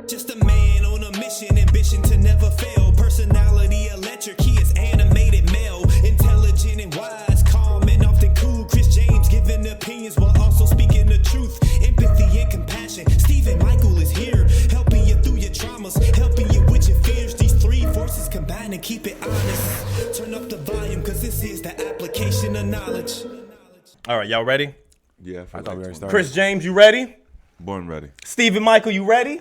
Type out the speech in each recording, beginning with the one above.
Just a man on a mission, ambition to never fail. Personality electric, he is animated male. Intelligent and wise, calm and often cool. Chris James giving opinions while also speaking the truth. Empathy and compassion. Stephen Michael is here, helping you through your traumas, helping you with your fears. These three forces combine and keep it honest. Turn up the volume, cause this is the application of knowledge. All right, y'all ready? Yeah, I thought we already started. Chris James, you ready? Born ready. Stephen Michael, you ready?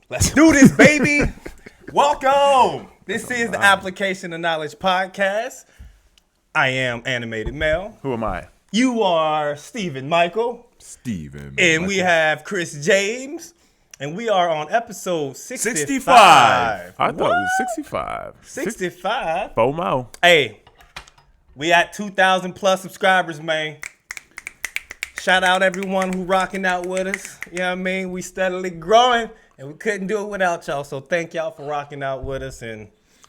Let's do this, baby. Welcome. This is the Application of Knowledge podcast. I am Animated Mel. Who am I? You are Stephen Michael. Steven. And we have Chris James. And we are on episode 65. I thought it was 65. 65? FOMO. Hey, we at 2,000 plus subscribers, man. Shout out everyone who rocking out with us. You know what I mean? We steadily growing, and we couldn't do it without y'all. So thank y'all for rocking out with us and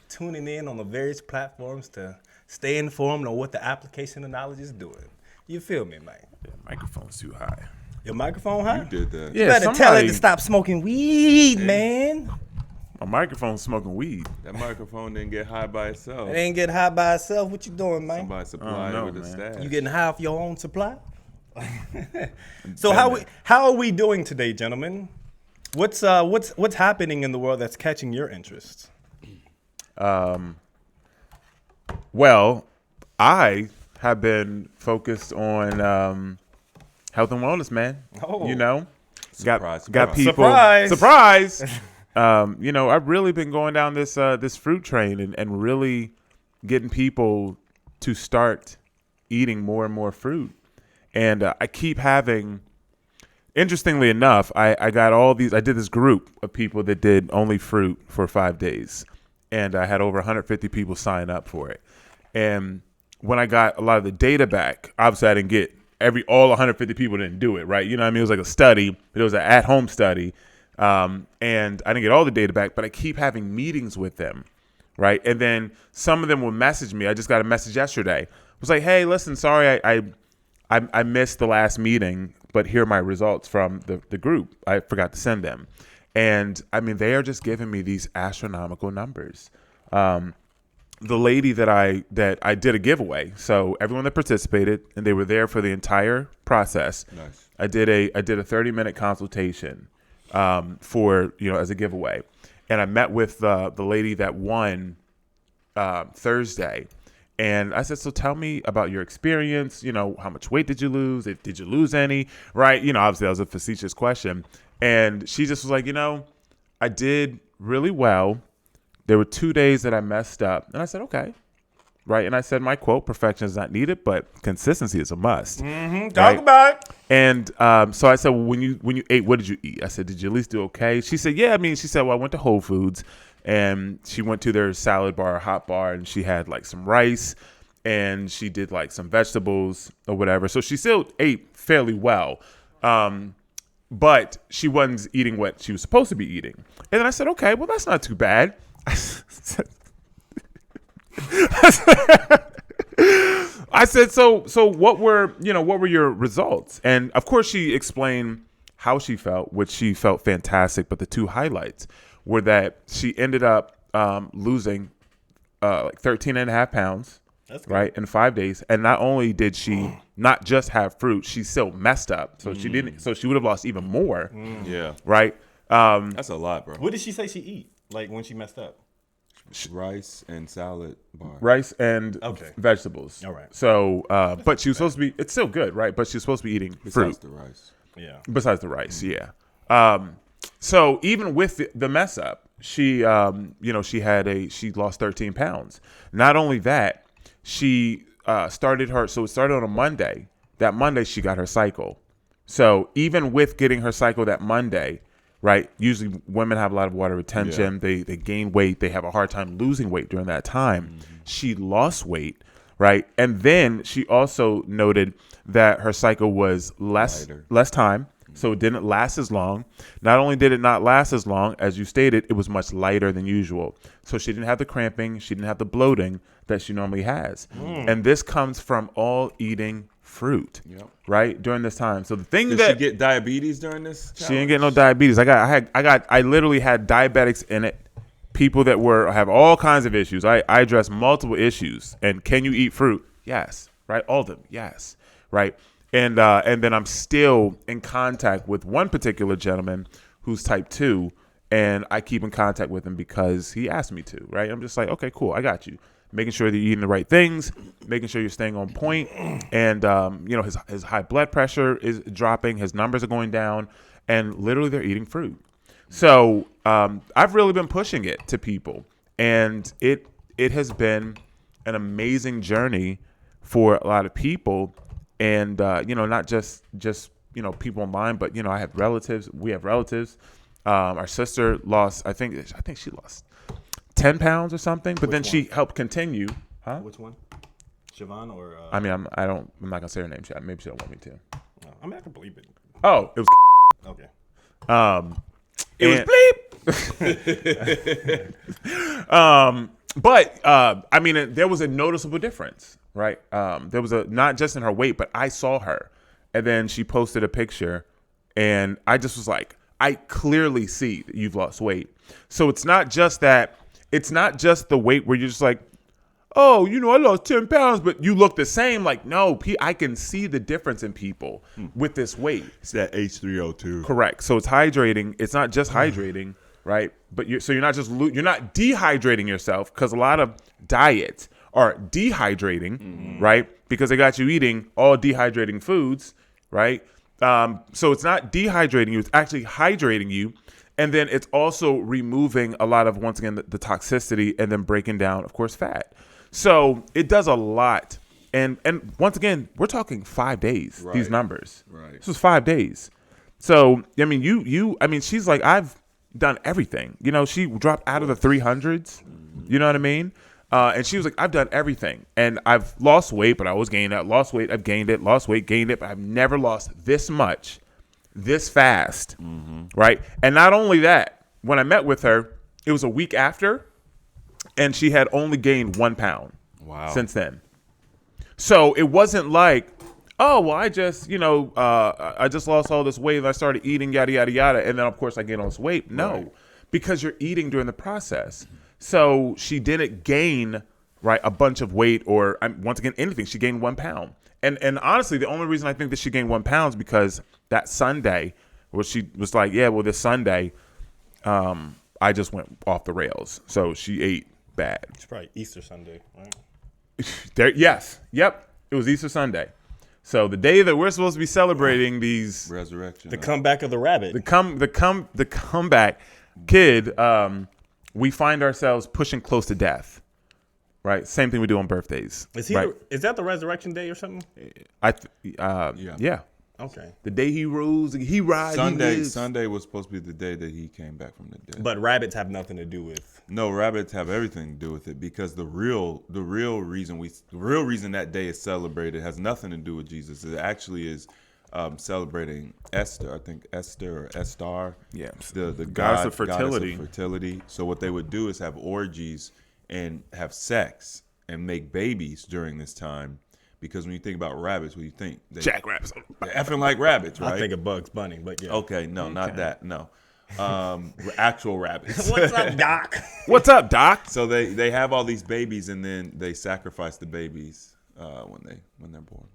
tuning in on the various platforms to stay informed on what the application of knowledge is doing. You feel me, man? Yeah, microphone's too high. Your microphone high? You did that. You better tell it to stop smoking weed, man. My microphone's smoking weed. That microphone didn't get high by itself. It ain't get high by itself. What you doing, man? Somebody supplied it with a man. stash. You getting high off your own supply? So how are we doing today, gentlemen? What's happening in the world that's catching your interest? Well, I have been focused on health and wellness, man. Oh. You know, Surprise, got surprise. people. Surprise. You know, I've really been going down this this fruit train and really getting people to start eating more and more fruit. And I keep having, interestingly enough, I got all these, I did this group of people that did only fruit for 5 days. And I had over 150 people sign up for it. And when I got a lot of the data back, obviously I didn't get all 150 people didn't do it, right? You know what I mean? It was like a study, but it was an at-home study. And I didn't get all the data back, but I keep having meetings with them, right? And then some of them will message me. I just got a message yesterday. It was like, hey, listen, sorry, I missed the last meeting, but here are my results from the group. I forgot to send them. And I mean, they are just giving me these astronomical numbers. The lady that I did a giveaway. So everyone that participated and they were there for the entire process. Nice. I did a 30-minute consultation for, you know, as a giveaway. And I met with the lady that won Thursday. And I said, so tell me about your experience. You know, how much weight did you lose? Did you lose any? Right. You know, obviously that was a facetious question. And she just was like, you know, I did really well. There were 2 days that I messed up. And I said, okay. Right. And I said, my quote, perfection is not needed, but consistency is a must. Mm-hmm. Talk about it. And so I said, well, when you ate, what did you eat? I said, did you at least do okay? She said, yeah. I mean, she said, well, I went to Whole Foods. And she went to their salad bar, hot bar, and she had like some rice and she did like some vegetables or whatever. So she still ate fairly well. But she wasn't eating what she was supposed to be eating. And then I said, okay, well, that's not too bad. I said, so what were your results? And of course she explained how she felt, which she felt fantastic. But the two highlights were that she ended up losing like 13 and a half pounds, right, in 5 days. And not only did she not just have fruit, she still messed up. So she didn't. So she would have lost even more. Yeah. Right. That's a lot, bro. What did she say she eat? Like when she messed up? Rice and salad bar. Rice and vegetables. All right. So, but she was supposed to be. It's still good, right? But she was supposed to be eating Besides fruit. the rice. Yeah. Besides the rice, yeah. So even with the mess up, she lost 13 pounds. Not only that, she started on a Monday. That Monday she got her cycle. So even with getting her cycle that Monday, right? Usually women have a lot of water retention. Yeah. They gain weight. They have a hard time losing weight during that time. Mm-hmm. She lost weight, right? And then she also noted that her cycle was less time. So it didn't last as long. Not only did it not last as long, as you stated, it was much lighter than usual. So she didn't have the cramping. She didn't have the bloating that she normally has. And this comes from all eating fruit, Yep. right, during this time. So the thing Did that she get diabetes during this? she didn't get no diabetes. I literally had diabetics in it. People that have all kinds of issues. I address multiple issues. And can you eat fruit? Yes. Right. All of them. Yes. Right. And then I'm still in contact with one particular gentleman who's type 2, and I keep in contact with him because he asked me to. Right. I'm just like, okay, cool. I got you. Making sure that you're eating the right things, making sure you're staying on point, and his high blood pressure is dropping, his numbers are going down, and literally they're eating fruit. So I've really been pushing it to people, and it has been an amazing journey for a lot of people, and not just people online, but I have relatives. We have relatives. Our sister lost, I think she lost 10 pounds or something, but then she helped continue. Huh? Which one? Siobhan or? I mean, I'm not gonna say her name. Maybe she don't want me to. I mean, I can believe it. Oh, it was. Okay. It was bleep. But I mean, there was a noticeable difference, right? There was not just in her weight, but I saw her, and then she posted a picture, and I just was like, I clearly see that you've lost weight. So it's not just that. It's not just the weight where you're just like, oh, I lost 10 pounds, but you look the same. Like, no, I can see the difference in people with this weight. It's that H3O2. Correct. So it's hydrating. It's not just hydrating, right? But you're not dehydrating yourself, because a lot of diets are dehydrating, right? Because they got you eating all dehydrating foods, right? So it's not dehydrating you. It's actually hydrating you. And then it's also removing a lot of, once again, the toxicity, and then breaking down, of course, fat. So it does a lot. And once again, we're talking 5 days, Right. these numbers. Right. This was 5 days. So, I mean, she's like, I've done everything. She dropped out of the 300s. You know what I mean? And she was like, I've done everything. And I've lost weight, but I always gained that. Lost weight, I've gained it. Lost weight, gained it. But I've never lost this much, this fast, right? And not only that, when I met with her, it was a week after, and she had only gained 1 pound since then. So it wasn't like, oh, well, I just lost all this weight and I started eating, yada, yada, yada, and then, of course, I gained all this weight. No, because you're eating during the process. So she didn't gain, right, a bunch of weight or, once again, anything. She gained 1 pound. And honestly, the only reason I think that she gained 1 pound is because that Sunday, where she was like, yeah, well, this Sunday, I just went off the rails. So she ate bad. It's probably Easter Sunday, right? Yes. Yep. It was Easter Sunday. So the day that we're supposed to be celebrating these Resurrection. The comeback of the rabbit. the comeback kid, we find ourselves pushing close to death. Right, same thing we do on birthdays. Is he? Right? Is that the resurrection day or something? Yeah. Okay. The day he rose, he rides. Sunday was supposed to be the day that he came back from the dead. But rabbits have nothing to do with. No, rabbits have everything to do with it, because the real reason that day is celebrated has nothing to do with Jesus. It actually is celebrating Esther. I think Esther or Estar. Yeah. The goddess of fertility. Goddess of fertility. So what they would do is have orgies and have sex and make babies during this time. Because when you think about rabbits, what do you think? Jackrabbits. They're effing like rabbits, right? I think of Bugs Bunny, but yeah. Okay, no, not that. No. Actual rabbits. What's up, Doc? What's up, Doc? So they have all these babies, and then they sacrifice the babies when they're born.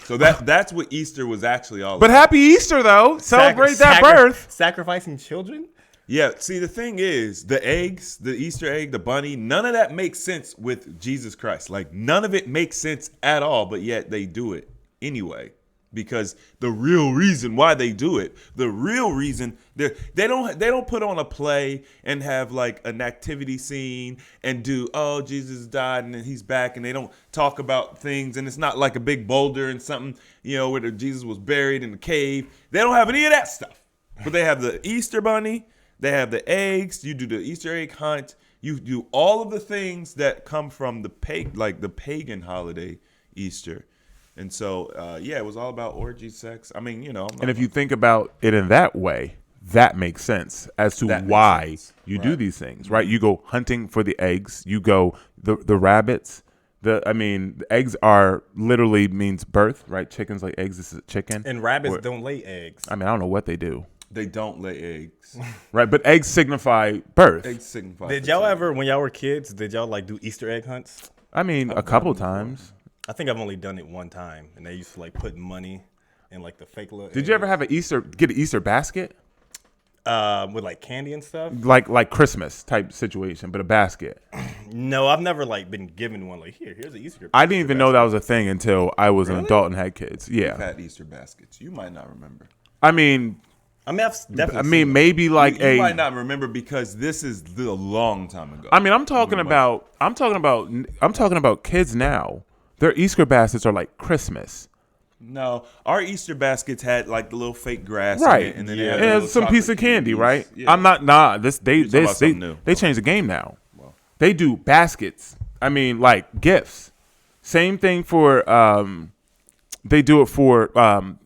So that's what Easter was actually all about. But happy Easter, though. Celebrate that birth. Sacrificing children? Yeah, see, the thing is, the eggs, the Easter egg, the bunny, none of that makes sense with Jesus Christ. Like, none of it makes sense at all, but yet they do it anyway. Because the real reason why they do it, the real reason, they don't put on a play and have like an activity scene and do, oh, Jesus died and then he's back, and they don't talk about things, and it's not like a big boulder and something, where Jesus was buried in the cave. They don't have any of that stuff. But they have the Easter bunny. They have the eggs. You do the Easter egg hunt. You do all of the things that come from the pagan holiday, Easter. And so, it was all about orgy, sex. I mean, And if you think about it in that way, that makes sense as to why you do these things, right? You go hunting for the eggs. You go the rabbits, The eggs are literally means birth, right? Chickens lay eggs. This is a chicken. And rabbits don't lay eggs. I don't know what they do. They don't lay eggs. Right, but eggs signify birth. Eggs signify. Did y'all ever, when y'all were kids, did y'all like do Easter egg hunts? A couple times. I think I've only done it one time, and they used to like put money in like the fake little. Did you ever have get an Easter basket? With like candy and stuff? Like Christmas type situation, but a basket. No, I've never like been given one. Like here's an Easter. I didn't even know that was a thing until I was an adult and had kids. Yeah, I've had Easter baskets. You might not remember. I've definitely. Seen Maybe like you might not remember because this is a long time ago. I'm talking about kids now. Their Easter baskets are like Christmas. No, our Easter baskets had like the little fake grass Right, in it, and then and some piece of candy, right? Yeah. I'm not. Nah, they new. changed the game now. They do baskets. Like gifts. Same thing for. They do it for. Do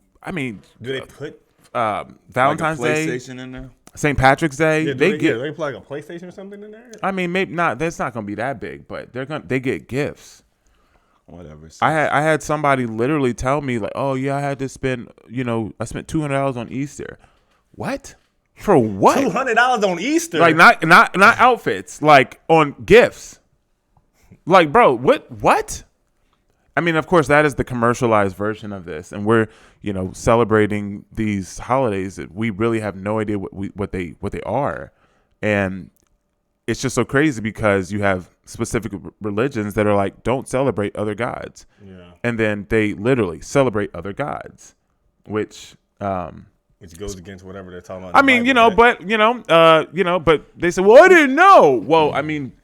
they put Valentine's like a Day, PlayStation in there? St. Patrick's Day. they put like a PlayStation or something in there? Maybe not. That's not gonna be that big, but they get gifts. Whatever. I had somebody literally tell me like, oh yeah, I had to spend, I spent $200 on Easter. What? For what? $200 on Easter? Like not outfits, like on gifts. Like, bro, what? Of course that is the commercialized version of this, and we're, celebrating these holidays that we really have no idea what they are. And it's just so crazy because you have specific religions that are like, don't celebrate other gods. Yeah. And then they literally celebrate other gods, which goes against whatever they're talking about. But they say, well, I didn't know. Well,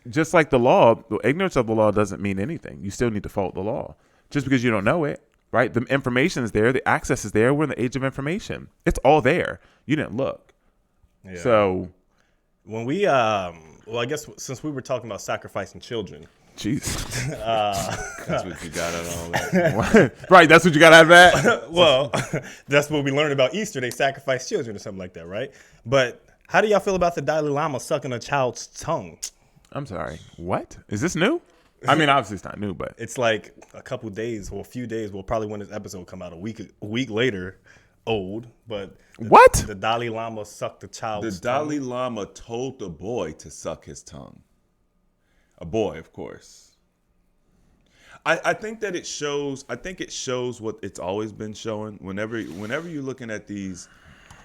just like the law, ignorance of the law doesn't mean anything. You still need to follow the law just because you don't know it, right? The information is there. The access is there. We're in the age of information. It's all there. You didn't look. Yeah. So when we, I guess since we were talking about sacrificing children. Jesus. That's what you got out of all that. Right, that's what you got out of that? Well, that's what we learned about Easter. They sacrifice children or something like that, right? But how do y'all feel about the Dali Lama sucking a child's tongue? I'm sorry. What? Is this new? Obviously it's not new, but it's like a couple days or a few days. Well, probably when this episode come out a week later, old. But the Dali Lama sucked the child's tongue. The Dali Lama told the boy to suck his tongue. A boy, of course. I think that it shows. I think it shows what it's always been showing. Whenever you're looking at these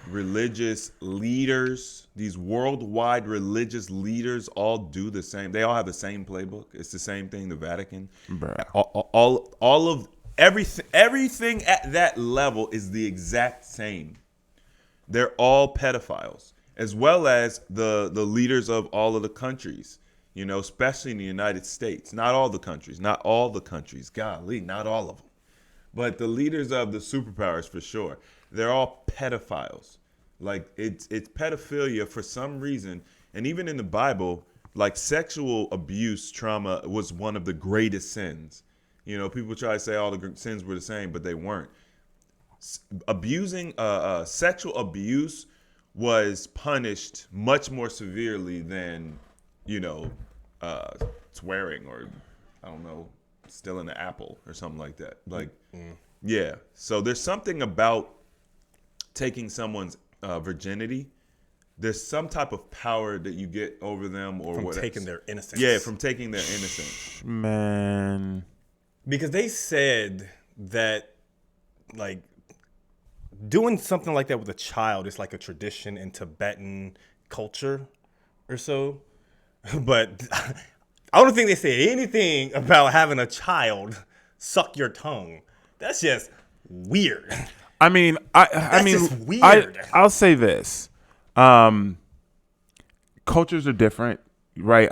religious leaders, these worldwide religious leaders, all do the same. They all have the same playbook. It's the same thing. The Vatican, all of everything at that level is the exact same. They're all pedophiles, as well as the leaders of all of the countries. Especially in the United States. Not all the countries. Golly, not all of them. But the leaders of the superpowers, for sure. They're all pedophiles. Like, it's pedophilia for some reason. And even in the Bible, like, sexual abuse trauma was one of the greatest sins. People try to say all the sins were the same, but they weren't. Sexual abuse was punished much more severely than, swearing or, I don't know, stealing an apple or something like that. Like, yeah. So there's something about taking someone's virginity. There's some type of power that you get over them or from taking their innocence. Yeah, from taking their innocence. Man. Because they said that, like, doing something like that with a child is like a tradition in Tibetan culture or so. But I don't think they say anything about having a child suck your tongue. That's just weird. Just weird. I'll say this. Cultures are different, right?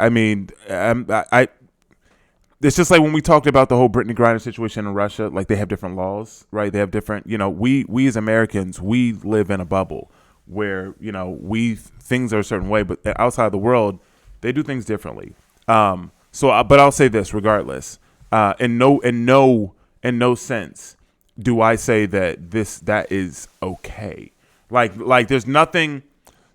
It's just like when we talked about the whole Brittany Griner situation in Russia, like they have different laws, right? They have different, we as Americans, we live in a bubble where, things are a certain way, but outside the world, they do things differently. But I'll say this regardless. In no sense do I say that is okay. Like there's nothing.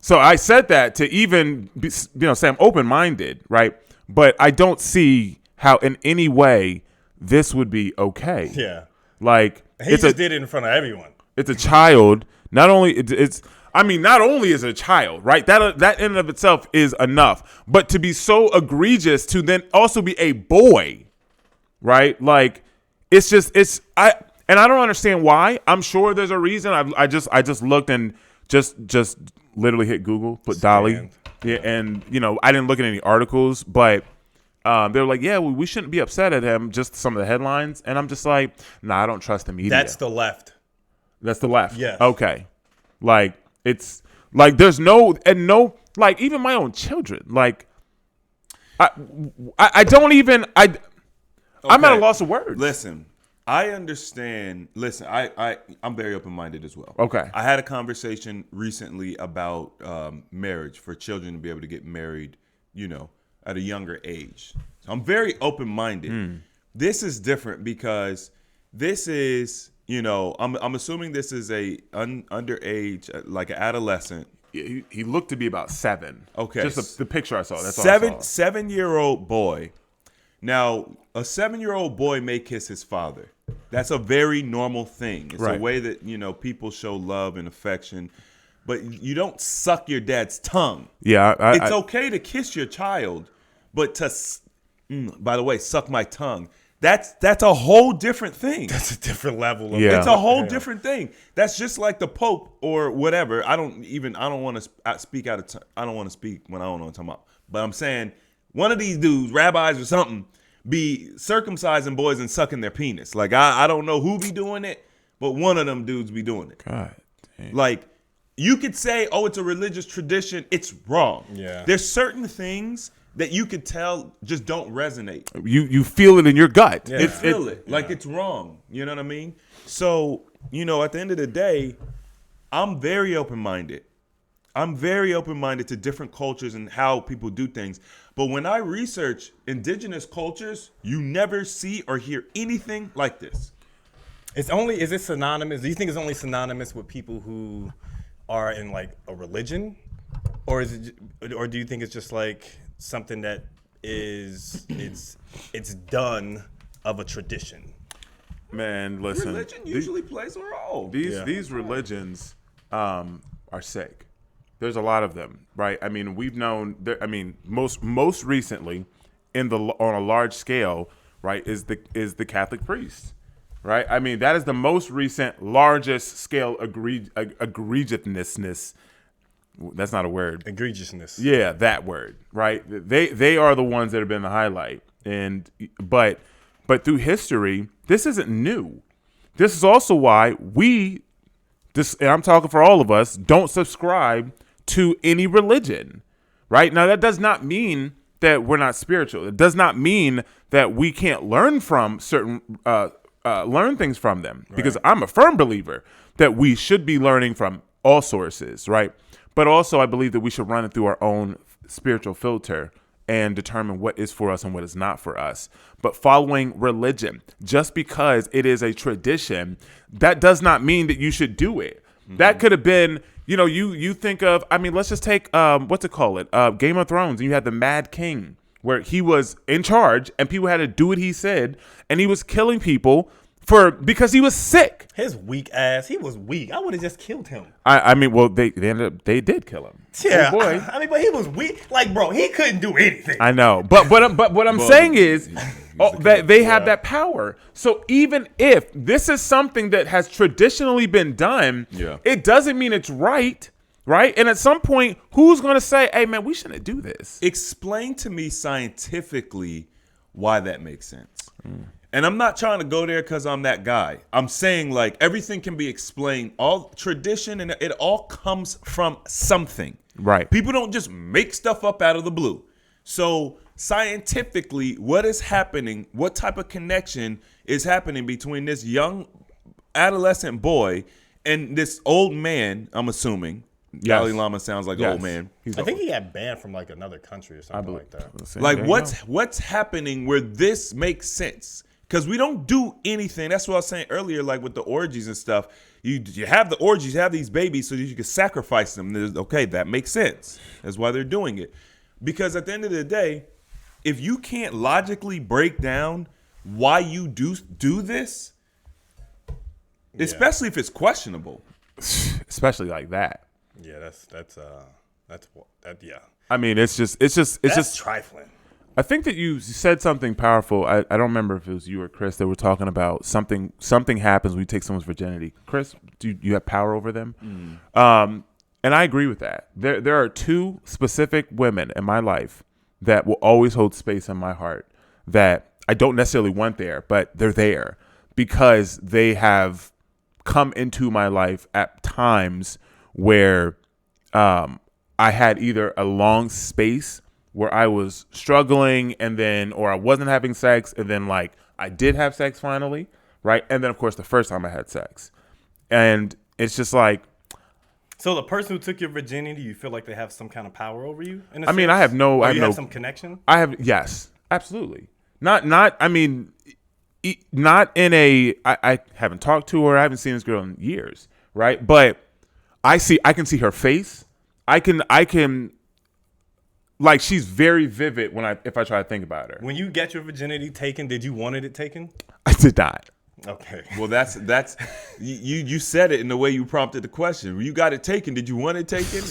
So I said that to even say I'm open-minded, right? But I don't see how in any way this would be okay. Yeah. Like He just did it in front of everyone. it's a child. Not only not only is it a child, right? That in and of itself is enough. But to be so egregious to then also be a boy, right? Like I don't understand why. I'm sure there's a reason. I just looked and just literally hit Google, put Dali. Yeah, and I didn't look at any articles, but they were like, yeah, we shouldn't be upset at him, just some of the headlines. And I'm just like, nah, I don't trust the media. That's the left. That's the left. Yes. Okay. Like it's like there's no like even my own children. Like I don't even I'm at a loss of words. Listen, I understand. Listen, I'm very open-minded as well. Okay. I had a conversation recently about marriage for children to be able to get married, at a younger age. So I'm very open-minded. This is different because this is, I'm assuming this is a underage, like an adolescent. He looked to be about 7. Okay. Just the picture I saw. That's all I saw. 7-year-old boy. Now, a 7-year-old boy may kiss his father. That's a very normal thing. It's right. a way that, people show love and affection. But you don't suck your dad's tongue. Yeah. It's okay to kiss your child, but by the way, suck my tongue. That's a whole different thing. That's a different level of It's a whole different thing. That's just like the Pope or whatever. I don't want to speak I don't want to speak when I don't know what I'm talking about. But I'm saying one of these dudes, rabbis or something, be circumcising boys and sucking their penis. Like I don't know who be doing it, but one of them dudes be doing it. God dang. Like you could say, oh, it's a religious tradition. It's wrong. Yeah. There's certain things that you could tell just don't resonate. You feel it in your gut. Yeah. You feel it. Like it's wrong. You know what I mean? So, at the end of the day, I'm very open-minded. I'm very open-minded to different cultures and how people do things. But when I research indigenous cultures, you never see or hear anything like this. Is it synonymous? Do you think it's only synonymous with people who are in like a religion? Or do you think it's just like something that is it's done of a tradition? Man, listen. Religion usually plays a role. These religions are sick. There's a lot of them, right? I mean, we've known. Most recently, on a large scale, right, is the Catholic priest, right? I mean, that is the most recent, largest scale egregiousness. That's not a word. Egregiousness. Yeah, that word, right? They are the ones that have been the highlight, but through history, this isn't new. This is also why and I'm talking for all of us, don't subscribe to any religion, right? Now, that does not mean that we're not spiritual. It does not mean that we can't learn from certain, learn things from them, because I'm a firm believer that we should be learning from all sources, right? But also I believe that we should run it through our own spiritual filter and determine what is for us and what is not for us. But following religion, just because it is a tradition, that does not mean that you should do it. Mm-hmm. That could have been, you think of, let's just take, Game of Thrones, and you had the Mad King, where he was in charge and people had to do what he said, and he was killing people because he was sick. His weak ass. He was weak. I would have just killed him. They did kill him. Yeah. Oh boy. But he was weak. Like, bro, he couldn't do anything. I know. But what I'm saying is that they have that power. So even if this is something that has traditionally been done, it doesn't mean it's right. Right? And at some point, who's going to say, hey, man, we shouldn't do this? Explain to me scientifically why that makes sense. And I'm not trying to go there because I'm that guy. I'm saying like everything can be explained. All tradition and it all comes from something. Right. People don't just make stuff up out of the blue. So scientifically, what is happening? What type of connection is happening between this young adolescent boy and this old man, I'm assuming? Yes. Dali Lama sounds like an old man. I think he got banned from like another country or something like that. Like what's happening where this makes sense? Because we don't do anything. That's what I was saying earlier, like with the orgies and stuff. You have the orgies, you have these babies so that you can sacrifice them. Okay, that makes sense. That's why they're doing it. Because at the end of the day, if you can't logically break down why you do this, especially if it's questionable. Especially like that. Yeah, that's yeah. I mean, it's just trifling. I think that you said something powerful. I don't remember if it was you or Chris that were talking about something happens when you take someone's virginity. Chris, do you have power over them? And I agree with that. There are two specific women in my life that will always hold space in my heart that I don't necessarily want there, but they're there because they have come into my life at times where I had either a long space where I was struggling or I wasn't having sex, and then like I did have sex finally, right? And then of course the first time I had sex. And it's just like, so the person who took your virginity, you feel like they have some kind of power over you? I mean, I have no, you have some connection? Yes, absolutely. Not in a, I haven't talked to her. I haven't seen this girl in years, right? But I can see her face. I can, like, she's very vivid if I try to think about her. When you get your virginity taken, did you wanted it taken? I did not. Okay. Well, that's you said it in the way you prompted the question. You got it taken. Did you want it taken?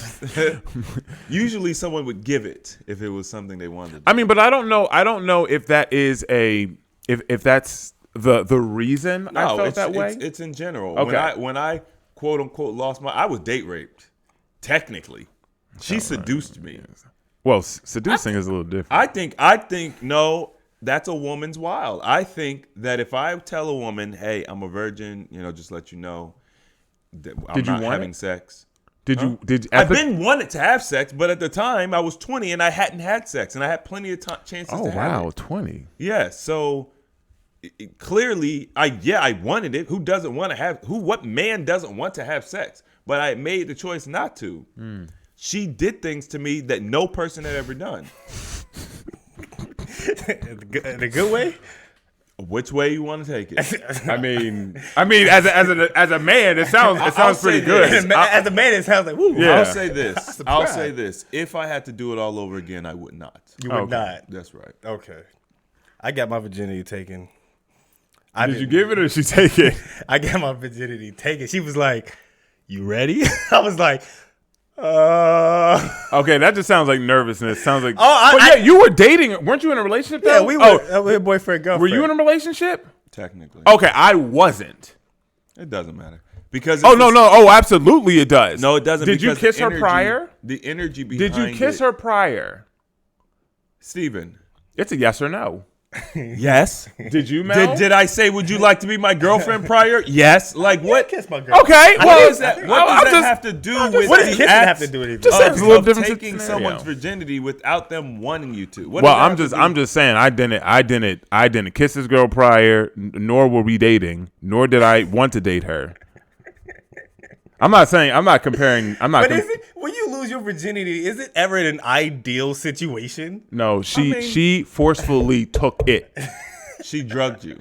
Usually, someone would give it if it was something they wanted. I mean, but I don't know if that is if that's the reason I felt that way. It's in general. Okay. When I quote unquote I was date raped. Technically, she seduced me. Well, seducing is a little different. I think no. That's a woman's wild. I think that if I tell a woman, "Hey, I'm a virgin," just let you know that I'm not having sex. I've been wanted to have sex, but at the time I was 20 and I hadn't had sex, and I had plenty of chances. Oh to have it. 20. Yeah. So clearly, I wanted it. Who doesn't want to have? What man doesn't want to have sex? But I made the choice not to. She did things to me that no person had ever done. In a good way? Which way you want to take it? I mean, as a man, it sounds pretty good. As a man, it sounds like woo. Yeah. I'll say this. If I had to do it all over again, I would not. You would not. That's right. Okay. I got my virginity taken. Did you give it or did she take it? I got my virginity taken. She was like, "You ready?" I was like, Okay, that just sounds like nervousness. Sounds like. You were dating. Weren't you in a relationship? Though? Yeah, we were boyfriend girlfriend. Were you in a relationship? Technically. Okay, I wasn't. It doesn't matter because. No. Oh, absolutely, it does. No, it doesn't. Did you kiss her prior? The energy behind. Did you kiss her prior? Steven. It's a yes or no. Yes. Did you, Mel? Did I say, would you like to be my girlfriend prior? Yes. Like what? Kiss my girl. Okay. What Well, does that have to do with What does the kissing act have to do with it? Just a little different taking scenario. someone's virginity without them wanting you to? Well, I'm just saying I didn't kiss this girl prior, nor were we dating, nor did I want to date her. I'm not comparing. But is it, when you lose your virginity, is it ever in an ideal situation? No, she forcefully took it. She drugged you.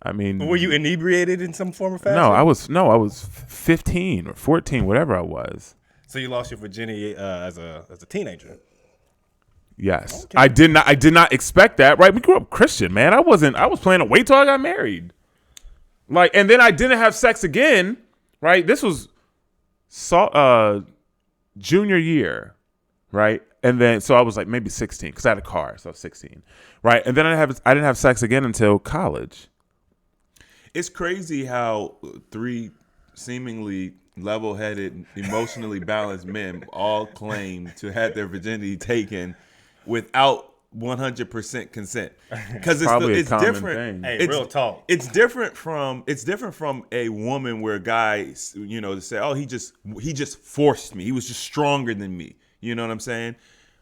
I mean, Were you inebriated in some form or fashion? No, I was 15 or 14, whatever I was. So you lost your virginity as a teenager. Yes, okay. I did not expect that. Right, we grew up Christian, man. I was planning to wait till I got married. Like, and then I didn't have sex again. Right, this was junior year, right? And then so I was like maybe 16 because I had a car, so I was 16, right? And then I didn't have sex again until college. It's crazy how three seemingly level-headed, emotionally balanced men all claim to have their virginity taken without 100% consent, because it's different. Hey, real talk. It's different from a woman where a guy, to say, oh, he just forced me. He was just stronger than me. You know what I'm saying?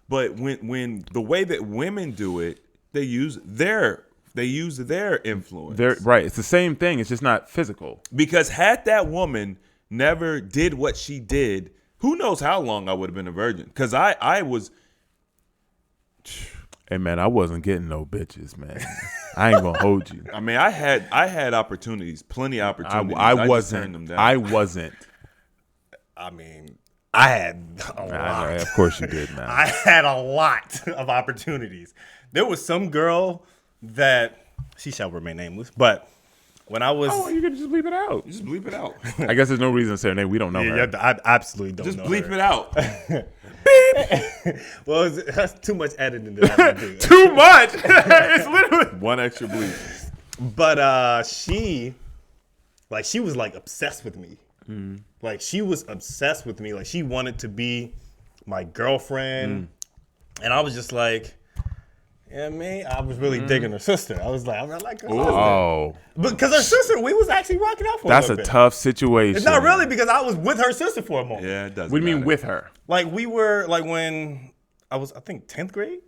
But when the way that women do it, they use their influence. Right. It's the same thing. It's just not physical. Because had that woman never did what she did, who knows how long I would have been a virgin? Because I was. Hey man, I wasn't getting no bitches, man. I ain't gonna hold you. I mean, I had opportunities, plenty of opportunities. I just wasn't. turned them down. I wasn't. I mean, I had a lot. Of course you did, man. I had a lot of opportunities. There was some girl that She shall remain nameless. But when I was, Oh, you can just bleep it out. Just bleep it out. I guess there's no reason to say her name. We don't know her. I absolutely don't Just know bleep her. it out. Well, that's too much editing that I do. Too much. It's literally. One extra bleep. But she was like obsessed with me. Like she was obsessed with me. Like she wanted to be my girlfriend, and I was just like, yeah, man. I was really digging her sister. I was like, I like her sister. Oh, Because her sister, we was actually rocking out for that's a a little bit. tough situation. It's not really because I was with her sister for a moment. Yeah, it doesn't What do you mean matter. with her? Like we were like when I was, I think 10th grade.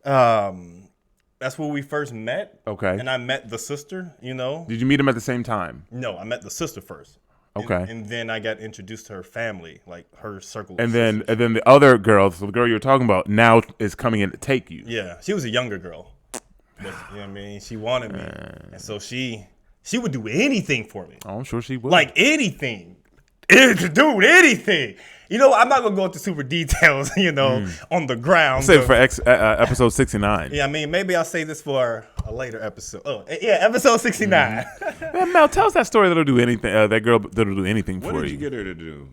That's where we first met. Okay. And I met the sister. You know. Did you meet him at the same time? No, I met the sister first. Okay. And then I got introduced to her family, like her circle. Of And then sisters. the other girl, so the girl you were talking about, now is coming in to take you. Yeah, she was a younger girl. But, you know what I mean? She wanted me, and so she would do anything for me, Oh, I'm sure she would. like anything, dude, anything. You know, I'm not gonna go into super details, you know, on the ground. save it for episode 69. Yeah, I mean, maybe I'll save this for a later episode. Oh, yeah, episode 69. Man, Mel, tell us that story that'll do anything. That girl that'll do anything What for did you. you get her to do?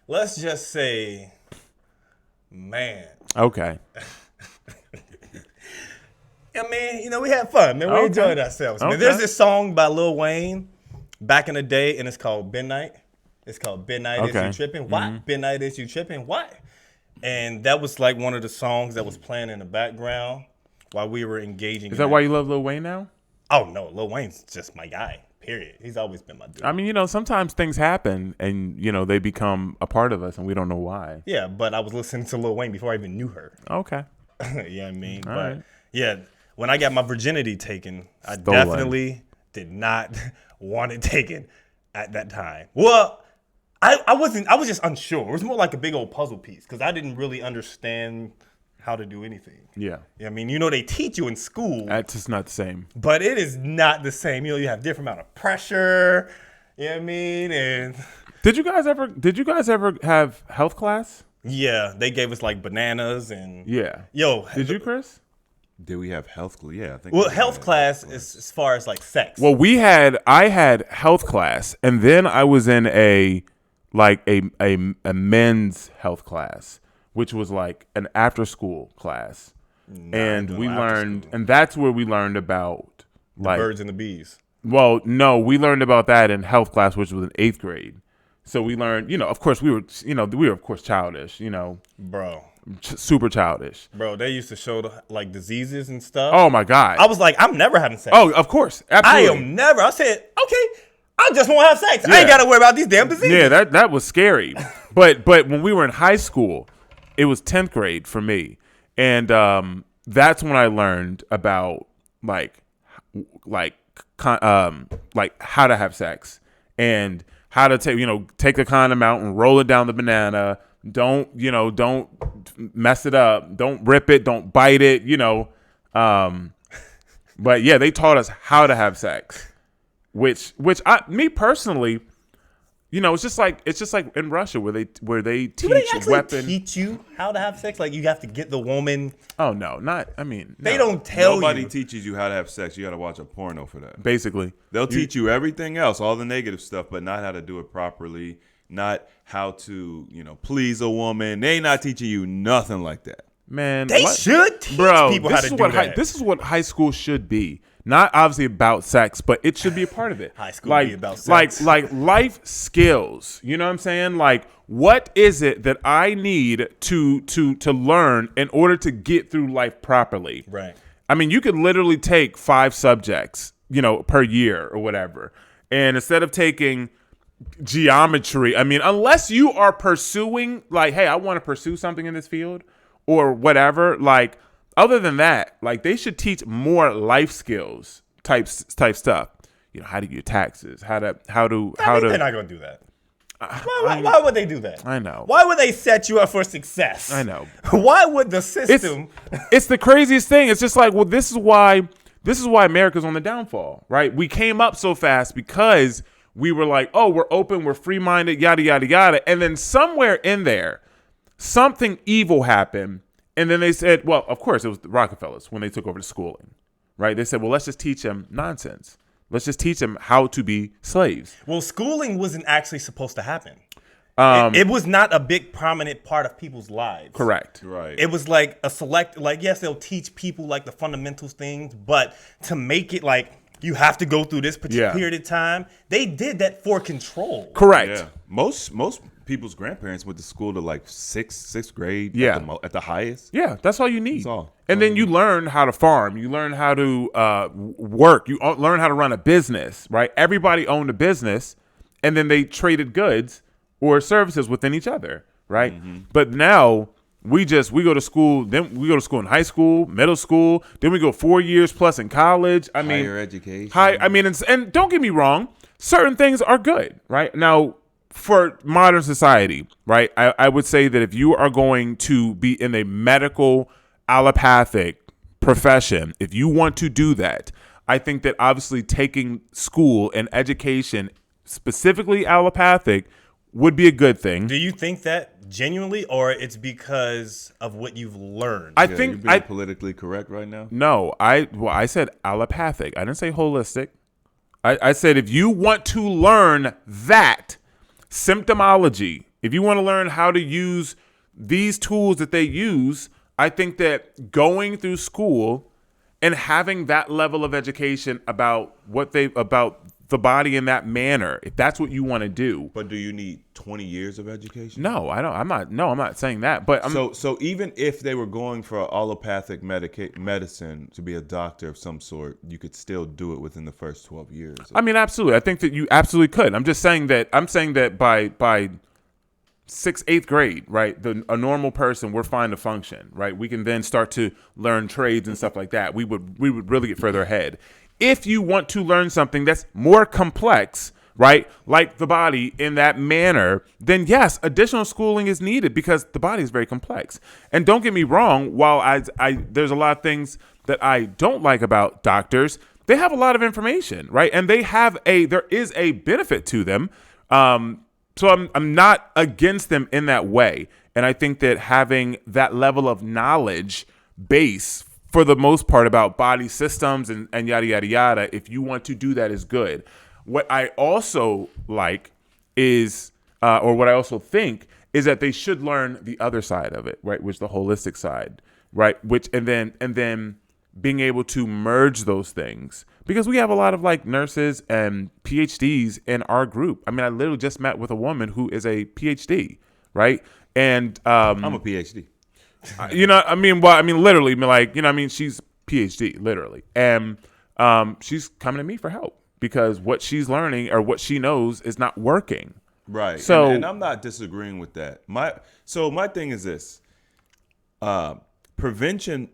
Let's just say, man. Okay. I mean, you know, we had fun, man. We Okay. enjoyed ourselves, man. Okay. There's this song by Lil Wayne back in the day, and it's called Midnight. It's called Midnight Is Okay. You Tripping? Why? Midnight Is You Tripping? Why? And that was like one of the songs that was playing in the background while we were engaging. Is that why you love Lil Wayne now? Oh, no. Lil Wayne's just my guy, period. He's always been my dude. I mean, you know, sometimes things happen and, you know, they become a part of us and we don't know why. Yeah, but I was listening to Lil Wayne before I even knew her. Okay. You know what I mean? All But right. yeah, when I got my virginity taken, I Stolen. definitely did not want it taken at that time. Well, I was just unsure. It was more like a big old puzzle piece because I didn't really understand how to do anything. Yeah. I mean, you know, they teach you in school, That's just not the same. but it is not the same. You know, you have different amount of pressure. You know what I mean? And Did you guys ever have health class? yeah, they gave us like bananas and Yeah. yo. Did you, Chris? Did we have health? Yeah, I think. Well, we health had class is as far as like sex. Well, I had health class and then I was in a men's health class, which was like an after school class. And doing we after learned, school. and that's where we learned about like, Birds and the bees. well, no, we learned about that in health class, which was in 8th grade. So we learned, you know, of course we were of course childish, you know, Bro, super childish. they used to show the, like diseases and stuff. Oh my God. I was like, I'm never having sex. Oh, of course. I Absolutely. am never. I said, okay, I just want to have sex. I ain't Yeah. got to worry about these damn diseases. Yeah, that was scary. But when we were in high school, it was 10th grade for me. And that's when I learned about like how to have sex and how to take the condom out and roll it down the banana. Don't mess it up. Don't rip it. Don't bite it, But yeah, they taught us how to have sex, which me personally, it's just like in Russia where they Do teach they actually weapon. teach you how to have sex? Like you have to get the woman. Oh no, not. I mean, They no. don't tell Nobody you. teaches you how to have sex. You got to watch a porno for that. Basically, They'll teach you everything else, all the negative stuff, but not how to do it properly, not how to, please a woman. They ain't not teaching you nothing like that. man, They should teach people how to do that. This is what high school should be. Not obviously about sex, but it should be a part of it. High school like, be about sex. Like life skills. You know what I'm saying? Like, what is it that I need to learn in order to get through life properly? Right. I mean, you could literally take 5 subjects, per year or whatever. And instead of taking geometry, I mean, unless you are pursuing, like, hey, I want to pursue something in this field or whatever, like, other than that, like, they should teach more life skills type stuff. How to do your taxes, how to They're not going to do that. Why would they do that? I know. Why would they set you up for success? I know. Why would the system? It's the craziest thing. It's just like, well, this is why America's on the downfall, right? We came up so fast because we were like, oh, we're open, we're free-minded, yada, yada, yada. And then somewhere in there, something evil happened. And then they said, well, of course, it was the Rockefellers when they took over the schooling, right? They said, well, let's just teach them nonsense. Let's just teach them how to be slaves. Well, schooling wasn't actually supposed to happen. It was not a big prominent part of people's lives. Correct. Right. It was like a select, like, yes, they'll teach people like the fundamentals things, but to make it like you have to go through this particular period of time, they did that for control. Correct. Yeah. Most people's grandparents went to school to like sixth grade. Yeah. At the highest. Yeah, that's all you need. That's all. And then you learn how to farm. You learn how to work. You learn how to run a business, right? Everybody owned a business, and then they traded goods or services within each other, right? But now we go to school. Then we go to school in high school, middle school. Then we go 4 years plus in college. I mean, Higher education. And don't get me wrong, certain things are good, right? Now, for modern society, right, I would say that if you are going to be in a medical allopathic profession, if you want to do that, I think that obviously taking school and education, specifically allopathic, would be a good thing. Do you think that genuinely, or it's because of what you've learned? I You're think being politically correct right now. No, I said allopathic. I didn't say holistic. I said if you want to learn that symptomology, if you want to learn how to use these tools that they use, I think that going through school and having that level of education about about the body in that manner, if that's what you want to do. But do you need 20 years of education? No, I don't. I'm not saying that. But So even if they were going for allopathic medicine to be a doctor of some sort, you could still do it within the first 12 years. I mean, absolutely. I think that you absolutely could. I'm just saying that. I'm saying that by 6th, 8th grade, right? A normal person, we're fine to function, right? We can then start to learn trades and stuff like that. We would really get further ahead. If you want to learn something that's more complex, right, like the body in that manner, then yes, additional schooling is needed because the body is very complex. And don't get me wrong, while there's a lot of things that I don't like about doctors, they have a lot of information, right? And there is a benefit to them. So I'm not against them in that way. And I think that having that level of knowledge base for the most part about body systems and yada, yada, yada, if you want to do that, is good. What I also like is, or what I also think is that they should learn the other side of it, right? Which is the holistic side, right? And then being able to merge those things, because we have a lot of like nurses and PhDs in our group. I mean, I literally just met with a woman who is a PhD, right? And I'm a PhD. Literally, like, she's PhD, literally. And she's coming to me for help because what she's learning or what she knows is not working. Right. So, and I'm not disagreeing with that. My thing is this. Prevention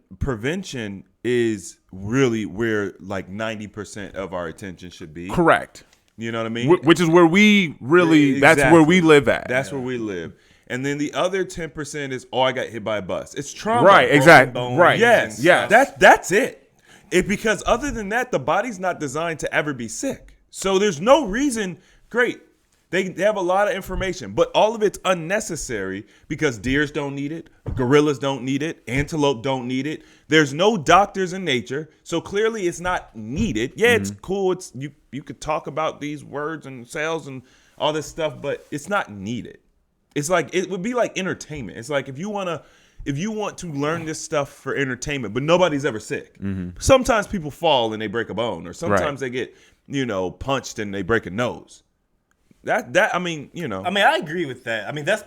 is really where like 90% of our attention should be. Correct. You know what I mean? Which is where we really, that's where we live at. That's where we live. And then the other 10% is, I got hit by a bus. It's trauma. Right, exactly. Right. Yes. Yes. That's it. Because other than that, the body's not designed to ever be sick. So there's no reason. Great. They have a lot of information, but all of it's unnecessary because deers don't need it, gorillas don't need it, antelope don't need it. There's no doctors in nature, so clearly it's not needed. Yeah, it's cool. It's you could talk about these words and cells and all this stuff, but it's not needed. It's like it would be like entertainment. It's like if you want to learn this stuff for entertainment, but nobody's ever sick. Sometimes people fall and they break a bone, or sometimes they get punched and they break a nose. I agree with that. I mean, that's